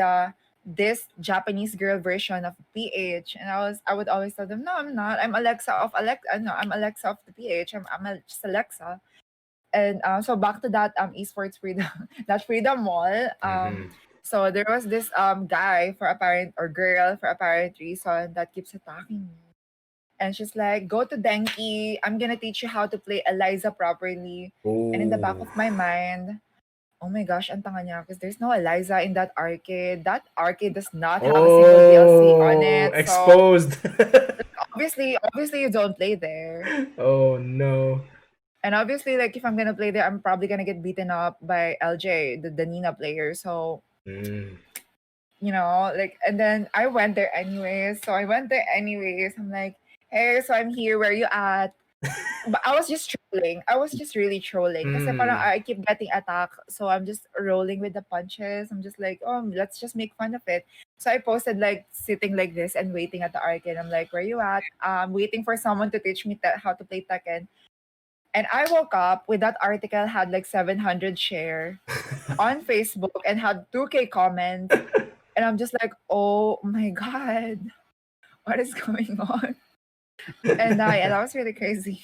this Japanese girl version of PH, and I would always tell them, no, I'm not. I'm Alexa of Alexa. No, I'm Alexa of the PH. Just Alexa. And so back to that esports freedom, that freedom wall. So there was this guy for apparent or girl for apparent reason that keeps attacking me. And she's like, go to Denki. I'm gonna teach you how to play Eliza properly. And in the back of my mind, oh my gosh, ang tanga niya, because there's no Eliza in that arcade. That arcade does not have a single DLC on it. Exposed. So obviously you don't play there. Oh no. And obviously, like if I'm gonna play there, I'm probably gonna get beaten up by LJ, the Nina player. So like, and then I went there anyways. I'm like, hey, so I'm here. Where you at? But I was just trolling. I was just really trolling. Kasi parang I keep getting attacked. So I'm just rolling with the punches. I'm just like, oh, let's just make fun of it. So I posted like sitting like this and waiting at the arcade. I'm like, where you at? I'm waiting for someone to teach me how to play Tekken. And I woke up with that article had like 700 share on Facebook and had 2K comments. And I'm just like, oh my God, what is going on? And yeah, that was really crazy.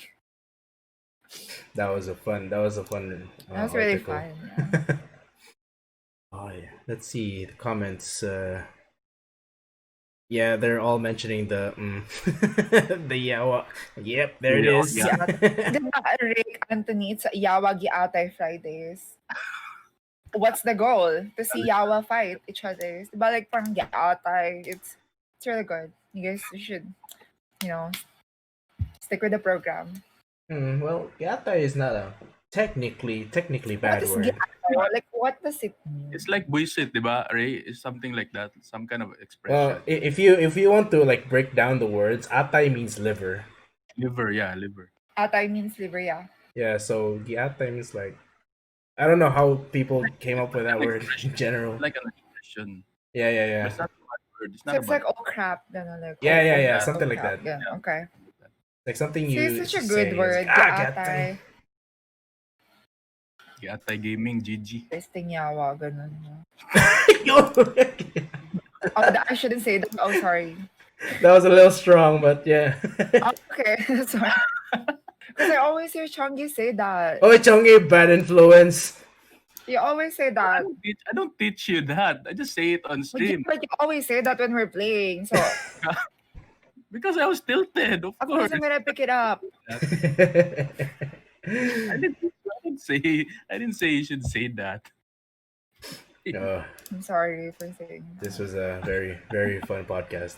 That was a fun. That was really article. fun. Yeah. Oh yeah. Let's see the comments. Yeah, they're all mentioning the the yawa. Yep, there it is. Diba, Rick Anthony, it's Yawa Giatay Fridays. what's the goal? To see Yawa fight each other. But like parang Yaatay, it's really good. You guys should, you know, stick with the program. Well, yata is not a technically What bad is word. Gato? Like what does it mean? It's like buisit, diba, Ray? It's something like that. Some kind of Well, expression. if you want to like break down the words, atay means liver. Liver, yeah, liver. Atay means liver, yeah. Yeah, so giatay means like I don't know how people came up with that Like an word expression. in general. Like an expression. Yeah, yeah, But yeah. it's not a bad word. It's So not a it's bad like word. oh crap, gonna like Yeah, yeah, oh yeah, Yeah, oh something like crap, that. yeah, yeah. okay. Like something See, it's you such a good say. It's like, word, giatay. Gaatay. Yatay Gaming, GG. Testing Yawa, ganun. Yo! Oh, I shouldn't say that. Oh, sorry. That was a little strong, but yeah. Oh, okay, sorry. Because I always hear Chongi say that. Oh, Chongi, bad influence. You always say that. I don't teach you that. I just say it on But yeah, stream. but you always say that when we're playing. So, Because I was tilted, of of course. course, I'm gonna pick it up. I didn't say you should say that. Oh, I'm sorry for saying this that. was a very fun podcast.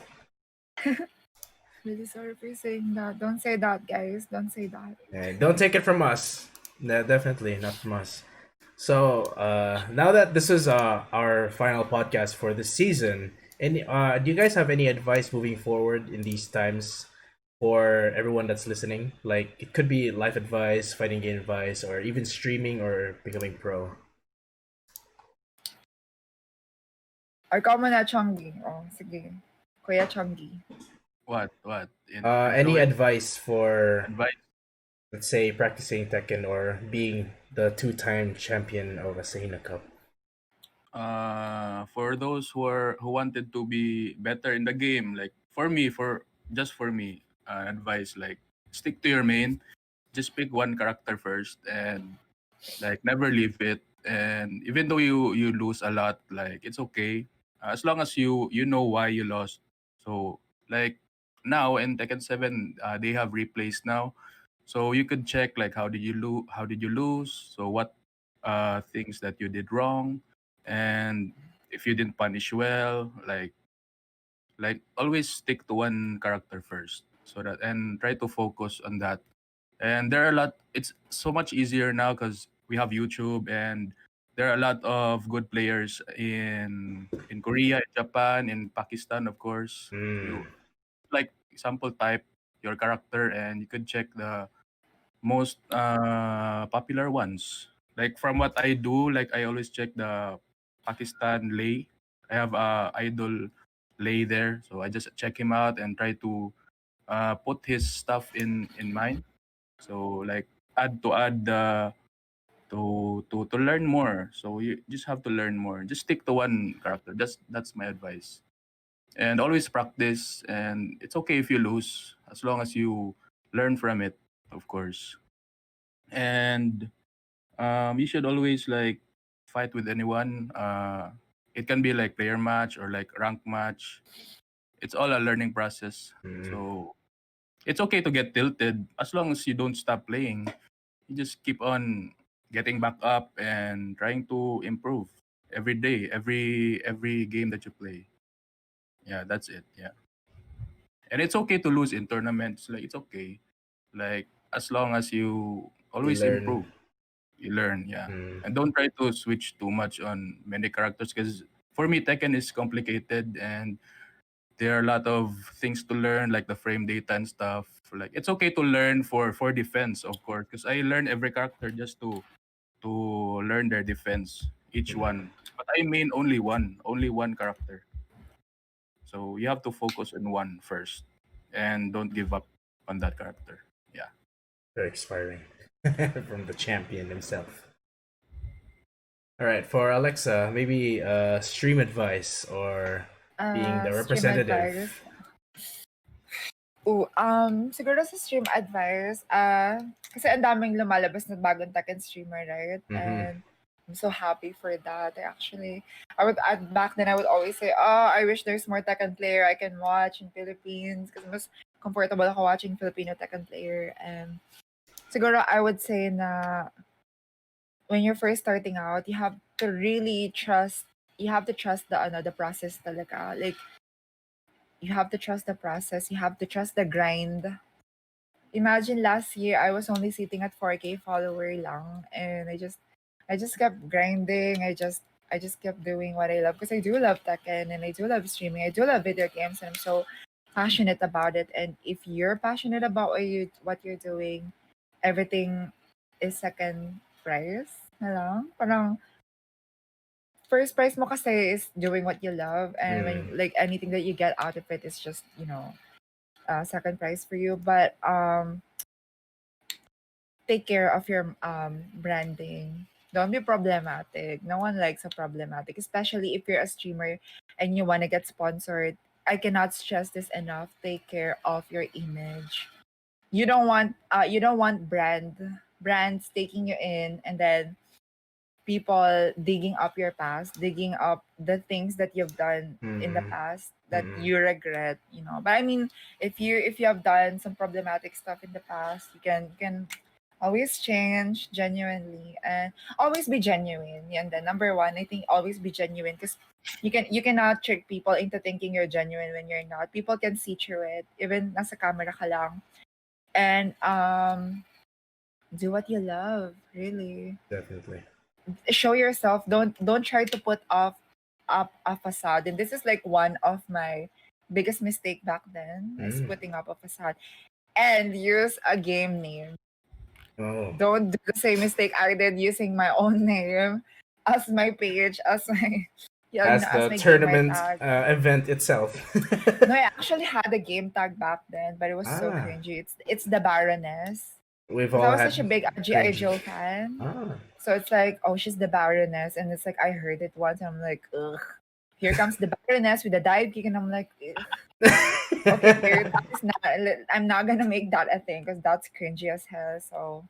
Really sorry for saying that. Don't say that, guys. Don't say that. And don't take it from us. No, definitely not from us. So now that this is our final podcast for this season, any do you guys have any advice moving forward in these times for everyone that's listening? Like it could be life advice, fighting game advice, or even streaming or becoming pro. Or ikaw muna, Chongi. Oh, sige. Kuya Chongi. What? Any Intro it? advice for, Advice? let's say, practicing Tekken or being the two-time champion of Asahina Cup? For those who wanted to be better in the game, like for me, advice like stick to your main. Just pick one character first and like never leave it. And even though you lose a lot, like it's okay as long as you know why you lost. So like now in Tekken 7, they have replays now, so you could check like how did you lose, so what things that you did wrong, and if you didn't punish well, like always stick to one character first, so that and try to focus on that. And there are a lot, it's so much easier now because we have YouTube, and there are a lot of good players in Korea, in Japan, in Pakistan, of course. You Mm. like example type your character and you could check the most popular ones. Like from what I do, like I always check the Pakistan Lay. I have a idol Lay there, so I just check him out and try to put his stuff in mine. So like add to learn more. So you just have to learn more. Just stick to one character. That's my advice. And always practice. And it's okay if you lose, as long as you learn from it, of course. And you should always like fight with anyone. It can be like player match or like rank match. It's all a learning process. Mm. So it's okay to get tilted as long as you don't stop playing. You just keep on getting back up and trying to improve every day, every game that you play. Yeah, that's it. Yeah. And it's okay to lose in tournaments. Like it's okay. Like as long as you You always learn. improve, you learn. Yeah. Mm. And don't try to switch too much on many characters, because for me Tekken is complicated and there are a lot of things to learn, like the frame data and stuff. Like it's okay to learn for defense, of course, because I learn every character just to learn their defense, each one. But I mean only one character. So you have to focus on one first and don't give up on that character. Yeah. Very inspiring from the champion himself. All right, for Alexa, maybe stream advice or being the Stream advice. representative. Siguro sa stream advice, kasi ang daming lumalabas na bagong Tekken streamer, right? Mm-hmm. And I'm so happy for that. Back then I would always say, oh, I wish there's more Tekken player I can watch in Philippines kasi mas comfortable ako watching Filipino Tekken player. And siguro I would say na when you're first starting out, you have to really trust. You have to trust the process talaga. Like you have to trust the process. You have to trust the grind. Imagine last year I was only sitting at 4K follower lang, and I just kept grinding. I just kept doing what I love because I do love Tekken and I do love streaming. I do love video games and I'm so passionate about it. And if you're passionate about what you're doing, everything is second prize. Na lang. Parang first prize mo kasi is doing what you love, and when like anything that you get out of it is just, second prize for you. But take care of your branding. Don't be problematic. No one likes a problematic, especially if you're a streamer and you want to get sponsored. I cannot stress this enough. Take care of your image. You don't want brands taking you in, and then people digging up your past, digging up the things that you've done in the past that you regret, But I mean, if you have done some problematic stuff in the past, you can always change genuinely and always be genuine. And then number one, I think always be genuine because you cannot trick people into thinking you're genuine when you're not. People can see through it, even nasa camera ka lang. And do what you love, really. Definitely. Show yourself. Don't try to put up a facade. And this is like one of my biggest mistake back then is putting up a facade and use a game name. Oh. Don't do the same mistake I did using my own name as my page, as my As as the my gamer tournament tag. event itself. No, I actually had a game tag back then, but it was so Ah. cringy. It's the Baroness. We've 'Cause I all was had such a big G.I. cringe. Joe fan. Ah. So it's like, oh, she's the Baroness. And it's like, I heard it once. And I'm like, ugh. Here comes the Baroness with a dive kick. And I'm like, ugh. Okay, here, that is not, I'm not going to make that a thing because that's cringy as hell. So,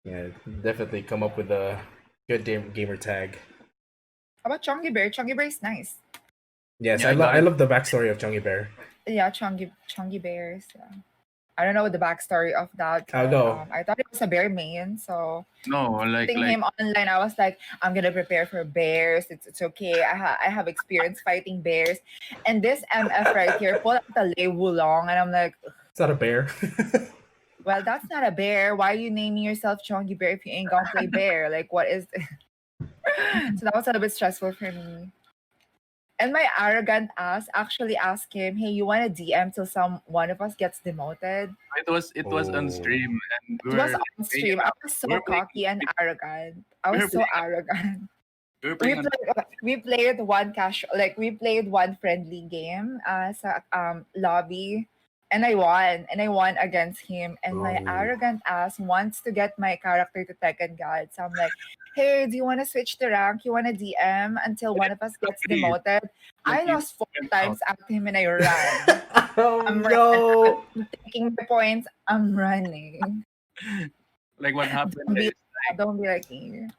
Yeah, definitely come up with a good gamer tag. how about Chongibear? Chongibear is nice. Yes, Yeah, I love the backstory of Chongibear. Yeah, Chongibears. Yeah. I don't know the backstory of that. I'll But, go. I thought it was a bear main. So, No, like seeing him online, I was like, I'm gonna prepare for bears. It's okay. I have experience fighting bears, and this MF right here pulled out the Lei Wulong, and I'm like, It's not a bear. well, that's not a bear. Why are you naming yourself Chonky Bear if you ain't gonna play bear? Like, what is? So that was a little bit stressful for me. And my arrogant ass actually asked him, "Hey, you want a DM till one of us gets demoted?" it was on stream, and It was on stream. I was so we're playing cocky and arrogant. I we're was so playing arrogant. we're we playing on played one we played one friendly game sa lobby, and I won against him, and my Oh. arrogant ass wants to get my character to Tekken God. So I'm like, hey, do you want to switch the rank? You want to DM until one of us gets agree. demoted? I You lost 4 went times at him and I ran. Oh I'm no! I'm taking my points. I'm running. like what happened Don't be, is don't be like me.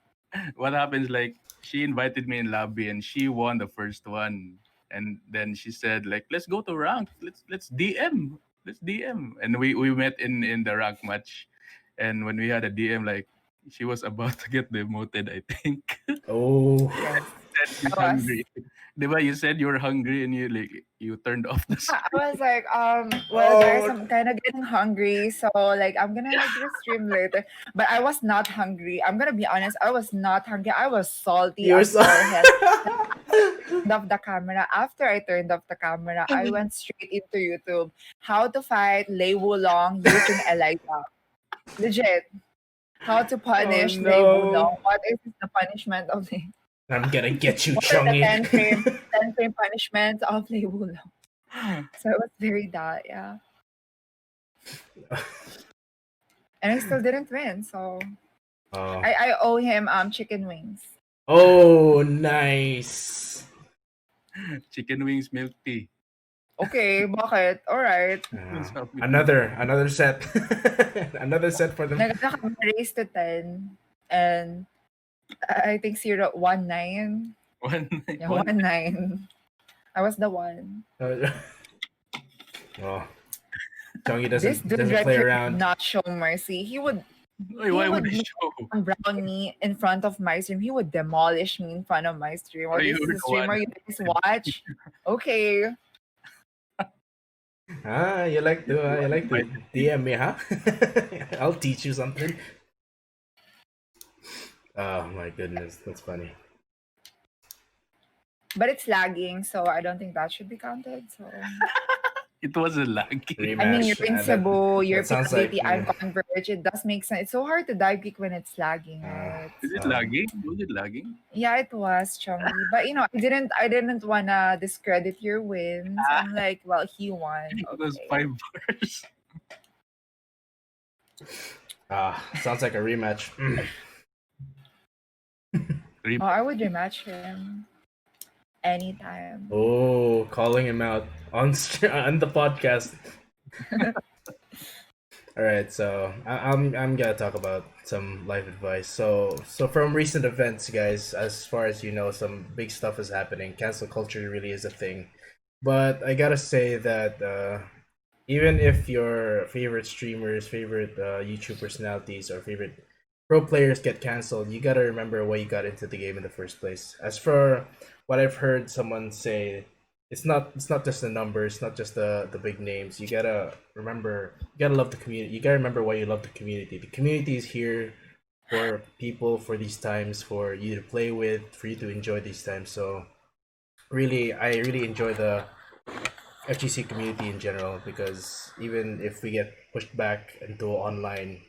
what happens like she invited me in lobby and she won the first one, and then she said like let's go to rank, let's DM, and we met in the rank match, and when we had a DM, like she was about to get demoted, I think. Oh. Yes, Said she's I was. hungry. Diba, you said you were hungry and you turned off the I stream. was like, well, guys, Oh. I'm kind of getting hungry, so like, I'm gonna like stream later. But I was not hungry. I'm gonna be honest, I was not hungry. I was salty You're as so. all hell. Turned off the camera. After I turned off the camera, I went straight into YouTube. How to fight Lei Wulong using Eliza. Legit. How to Oh punish Lei no! Wulong. What is the punishment of Lei? I'm gonna get you, What are the Chungy. 10 frame punishments of Lei Wulong? So it was very that, yeah. And I still didn't win, so Oh. I owe him chicken wings. Oh, nice. Chicken wings, milk tea. Okay, bakit? Alright. Another set. Another set for them. Race to 10. And I think 019. Yeah, 19. I was the one. Oh, Chungy This doesn't dude right play here around. did not show mercy. He would Why, He why would would I make show? brown me in front of my stream. He would demolish me in front of my stream. Oh, Oh, you this is were a the one. streamer you guys watch? Okay. You like to Invited me. DM me, huh? I'll teach you something. Oh my goodness, that's funny. But it's lagging, so I don't think that should be counted. So It wasn't lagging. Rematch. I mean, you're in Cebu, you're that sounds like PWT, I'm Converge. It does make sense. It's so hard to dive kick when it's lagging, uh, right? Is it So lagging? Was it lagging? yeah, it was Chongi. But I didn't wanna discredit your win. So Ah, I'm like, well, he won. it was Okay. 5 bars. sounds like a rematch. Oh, I would rematch him anytime. Oh, calling him out on on the podcast. All right, so I'm gonna talk about some life advice. So from recent events, guys, as far as you know, some big stuff is happening. Cancel culture really is a thing, but I gotta say that even if your favorite streamers, favorite YouTube personalities, or favorite pro players get canceled, you gotta remember why you got into the game in the first place. As for what I've heard someone say, it's not just the numbers, not just the big names. You gotta remember, you gotta love the community. You gotta remember why you love the community. The community is here for people, for these times, for you to play with, for you to enjoy these times. So really, I really enjoy the FGC community in general, because even if we get pushed back into online,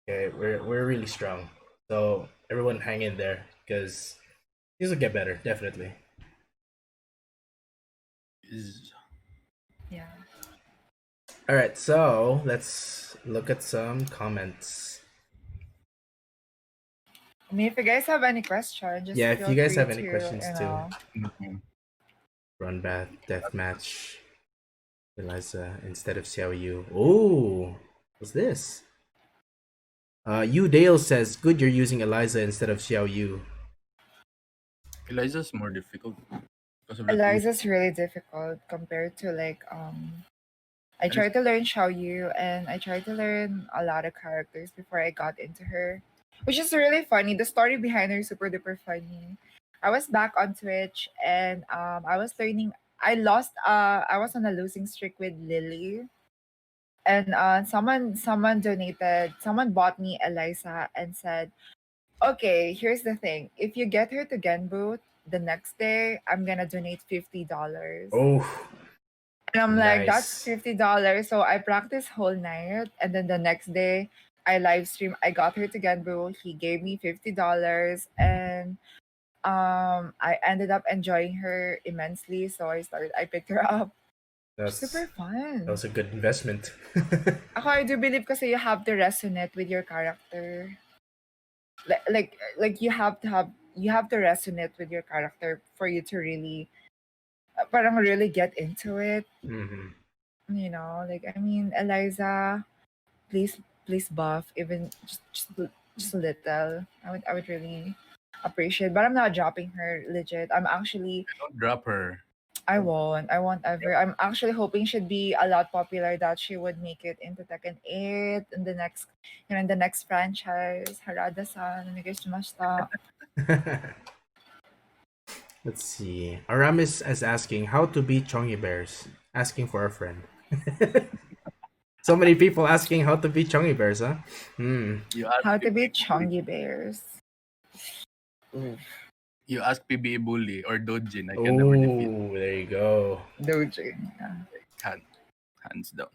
okay, we're really strong. So everyone hang in there, because things will get better, definitely. Yeah. All right, so let's look at some comments. I mean, if you guys have any questions, just Yeah, if you feel guys free have any to, questions too, Mhm. run bath death match, Eliza instead of Xiao Yu. Oh, what's this? Yu Dale says, "Good, you're using Eliza instead of Xiao Yu." Eliza's more difficult because of the two. Eliza's really difficult compared to I tried to learn Xiaoyu and I tried to learn a lot of characters before I got into her, which is really funny. The story behind her is super duper funny. I was back on Twitch and I was learning. I lost. I was on a losing streak with Lily, and someone donated. Someone bought me Eliza and said, "Okay, here's the thing. If you get her to Genboot the next day, I'm gonna donate $50." Oh, And I'm like, that's nice. $50. So I practiced whole night. And then the next day, I live stream. I got her to Genbu. He gave me $50. And I ended up enjoying her immensely. So I picked her up. That's Super that fun. was a good investment. I do believe kasi you have to resonate with your character. Like you have to resonate with your character for you to really parang really get into it. Mm-hmm. I mean, Eliza, please buff even just a little. I would really appreciate, but I'm not dropping her legit. I'm actually Don't drop her. I won't ever. I'm actually hoping she'd be a lot popular, that she would make it into Tekken 8 in the next franchise. Harada-san, onegaishimasu. Let's see. Aramis is asking how to beat Chongibears. Asking for a friend. So many people asking how to beat Chongibears, huh? You ask How to PBA beat bully. Chongibears. You ask PBA bully or Dojin. I can never defeat. Oh, there you go. Dojin. Yeah. Hands down.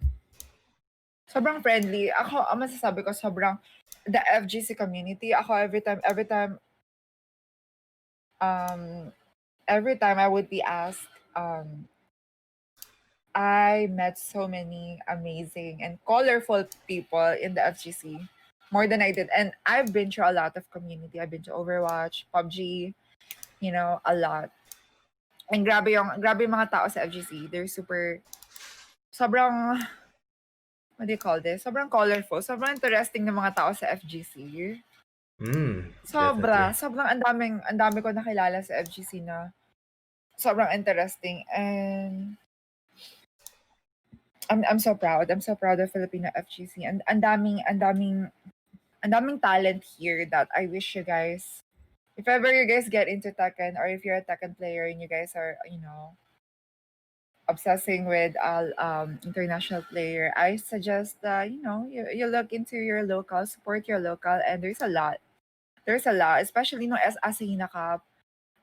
Sobrang friendly. Ako, ang masasabi ko, the FGC community, ako um, every time I would be asked, I met so many amazing and colorful people in the FGC, more than I did. And I've been through a lot of community. I've been to Overwatch, PUBG, a lot. And grabe yung mga tao sa FGC. They're sobrang, what do you call this? Sobrang colorful. Sobrang interesting ng mga tao sa FGC. Definitely. Sobrang ang dami ko nakilala sa FGC na sobrang interesting, and I'm so proud. I'm so proud of Filipino FGC. And ang daming ang daming talent here that I wish you guys, if ever you guys get into Tekken, or if you're a Tekken player and you guys are, obsessing with international player, I suggest that you look into your local, support your local, and there's a lot. There's a lot, especially as Asahina Cup.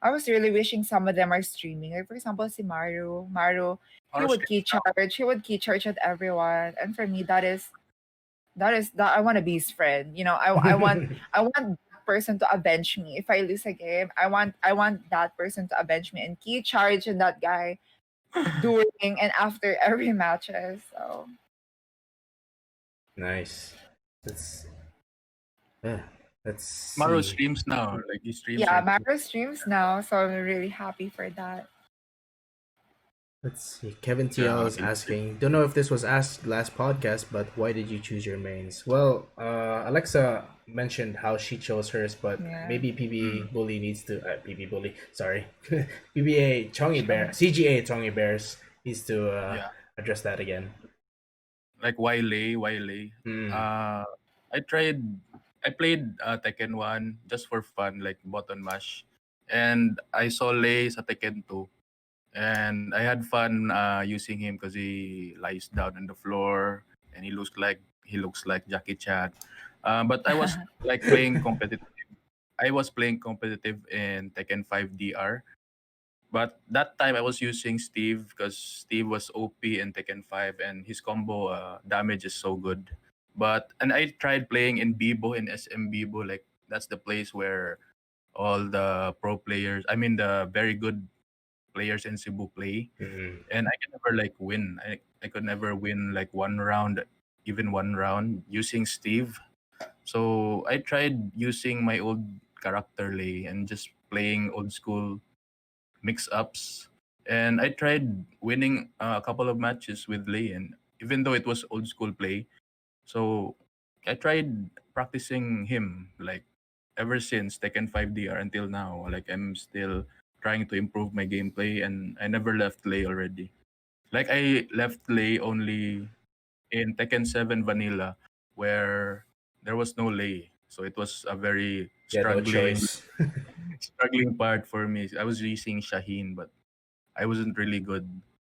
I was really wishing some of them are streaming. Like for example, si Maru, he Or would key charge. He would key charge at everyone, and for me, that I want to be his friend. I want that person to avenge me if I lose a game. I want that person to avenge me and key charge and that guy during and after every matches. So Nice. Let's let's Maro see. streams now. Like he streams yeah, right now. Maro streams now, so I'm really happy for that. Let's see. Kevin TL Yeah, is asking, don't know if this was asked last podcast, but why did you choose your mains? Well, Alexa mentioned how she chose hers, but Yeah. maybe mm, PB Bully needs to PB Bully, sorry, PBA Chongi Sure. Bear, CGA Chongi Bears needs to yeah. address that again. Like Wile. Hmm. Uh, I tried. I played Tekken 1 just for fun, like button mash, and I saw Lei sa Tekken 2, and I had fun using him because he lies down on the floor and he looks like Jackie Chan. But I was like playing competitive. I was playing competitive in Tekken 5 DR. But that time I was using Steve because Steve was OP in Tekken 5 and his combo damage is so good. And I tried playing in Bibo, in SM Bibo, like that's the place where all the pro players, I mean the very good players in Cebu play. Hmm. And I can never like win. I could never win like one round, even one round using Steve. So I tried using my old character Lay and just playing old school mix ups. And I tried winning a couple of matches with Lay, and even though it was old school play, so I tried practicing him like ever since Tekken 5 DR until now. Like I'm still trying to improve my gameplay, and I never left Lay already. Like I left Lay only in Tekken 7 Vanilla, where there was no Lay. So it was a very Yeah, no struggling choice. struggling part for me. I was using Shaheen, but I wasn't really good.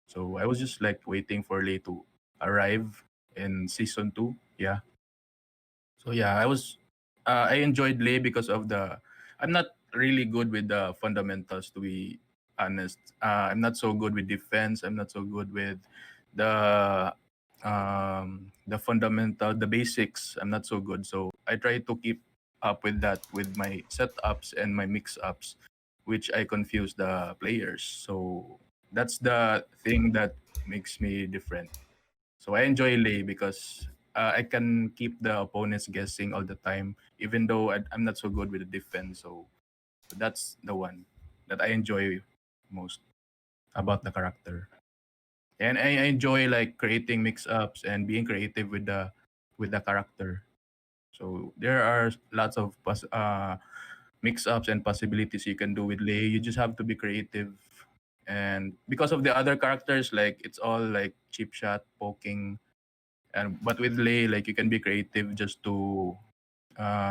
So I was just like waiting for Lei to arrive in season 2. Yeah. So yeah, I enjoyed Lei because of the I'm not really good with the fundamentals, to be honest. I'm not so good with defense. I'm not so good with the the fundamental, the basics. I'm not so good. So I try to keep up with that with my setups and my mix ups, which I confuse the players. So that's the thing that makes me different. So I enjoy Lei because I can keep the opponents guessing all the time, even though I'm not so good with the defense. So that's the one that I enjoy most about the character. And I enjoy like creating mix-ups and being creative with the character. So there are lots of mix-ups and possibilities you can do with Lei. You just have to be creative. And because of the other characters, like it's all like cheap shot, poking, and but with Lei, like you can be creative just to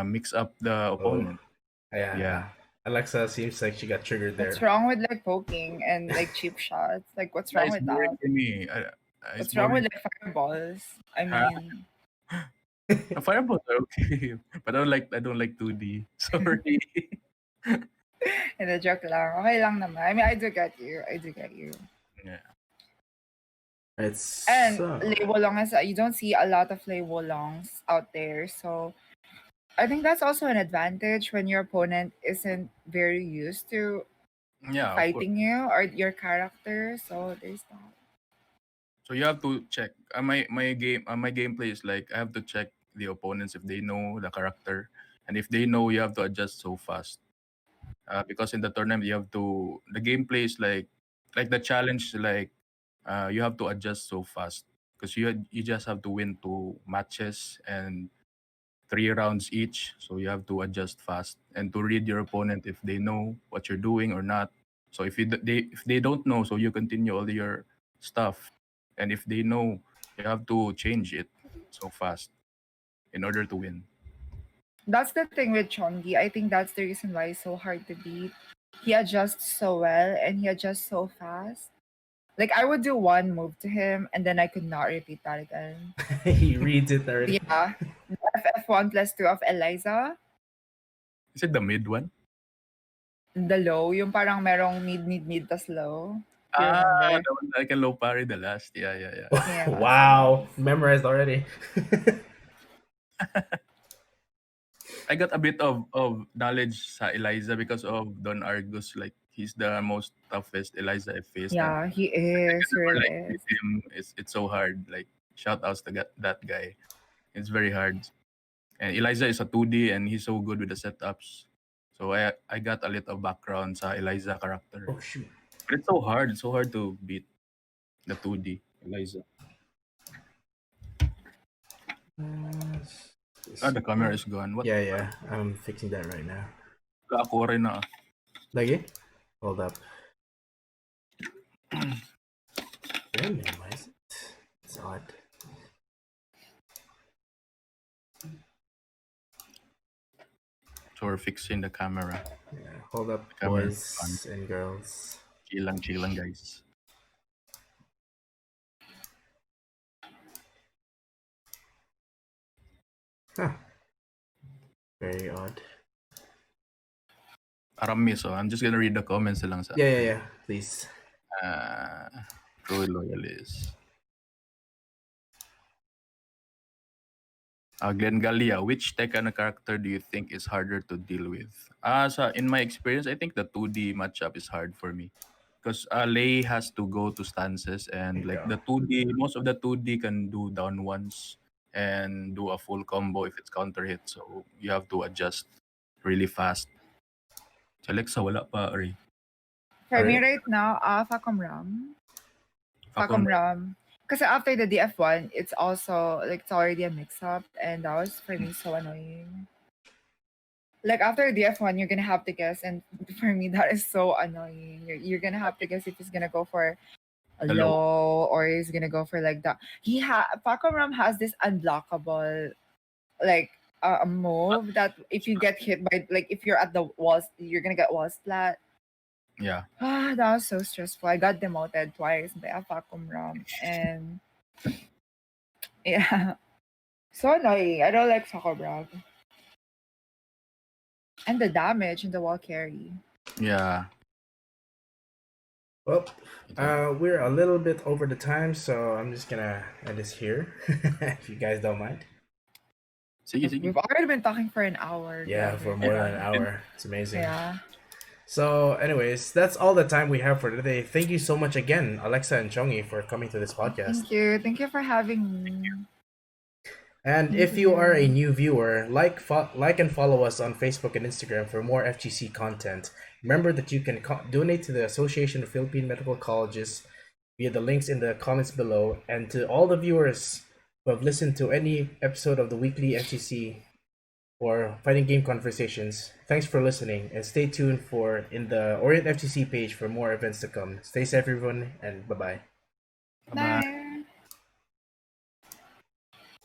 mix up the Oh, opponent. yeah. Yeah, Alexa seems like she got triggered What's there. wrong with like poking and like cheap shots? Like what's wrong it's with boring that? for me. It's What's wrong with boring. like fireballs? I Huh? mean, Fireballs are okay, but I don't like 2D. Sorry. in a joke lang. Okay lang naman. I mean, I do get you. I do get you. Yeah. It's And Lei Wolong is you don't see a lot of Lei Wolongs out there, so I think that's also an advantage when your opponent isn't very used to Yeah, of course. fighting you or your character. So there's that. So you have to check. My gameplay is like I have to check the opponents if they know the character, and if they know, you have to adjust so fast. Because in the tournament, you have to. The gameplay is like the challenge. Like you have to adjust so fast because you just have to win 2 matches and 3 rounds each. So you have to adjust fast and to read your opponent if they know what you're doing or not. So if they don't know, so you continue all your stuff, and if they know, you have to change it so fast in order to win. That's the thing with Chongi. I think that's the reason why it's so hard to beat. He adjusts so well and he adjusts so fast. Like I would do one move to him and then I could not repeat that again. He reads it already. Yeah. FF1 plus 2 of Eliza. Is it the mid one? The low, yung parang merong mid, tas low. Do you Ah, remember? the one that I can low parry the last. Yeah. Yeah. Wow, memorized already. I got a bit of knowledge sa Eliza because of Don Argus. Like he's the most toughest Eliza I faced. And Yeah, he is. He whenever really like is. beat him, it's so hard. Like shout outs to that guy. It's very hard. And Eliza is a 2D and he's so good with the setups. So I got a little background sa Eliza character. Oh shoot. But it's so hard. It's so hard to beat the 2D Eliza. The camera is gone. What? Yeah. I'm fixing that right now. Ako rin na. Lagi? Hold up. Minimize it. It's odd. So we're fixing the camera. Yeah, hold up, Camera boys and girls. Chill lang, guys. Huh. Very odd. Parang miss, I'm just gonna read the comments na lang sa. Yeah. Please. True loyalist. Glenn Galia, which Tekken character do you think is harder to deal with? In my experience, I think the 2D matchup is hard for me. Because Lei has to go to stances and like the 2D, most of the 2D can do down ones and do a full combo if it's counter hit. So you have to adjust really fast. So Alexa, wala pa, Ari. For me right now, Facom Ram. Facom Ram. Kasi after the DF1, it's also like it's already a mix-up, and that was for me so annoying. Like after DF1, you're gonna have to guess, and for me that is so annoying. You're gonna have to guess if he's gonna go for a low or he's gonna go for like that. Facom Ram has this unblockable like a move that if you get hit by like if you're at the walls, you're gonna get wall splat. Yeah. That was so stressful. I got demoted twice by a Facom Ram and yeah. So annoying. I don't like Facom Ram. And the damage in the wall carry. Yeah. Well, we're a little bit over the time, so I'm just gonna end this here, if you guys don't mind. We've already been talking for an hour. Yeah, for more than an hour. It's amazing. Yeah. So, anyways, that's all the time we have for today. Thank you so much again, Alexa and Chongi, for coming to this podcast. Thank you for having me. And if you are a new viewer, like and follow us on Facebook and Instagram for more FGC content. Remember that you can donate to the Association of Philippine Medical Colleges via the links in the comments below. And to all the viewers who have listened to any episode of the Weekly FGC or Fighting Game Conversations, thanks for listening, and stay tuned for in the Orient FGC page for more events to come. Stay safe, everyone, and bye-bye. Bye.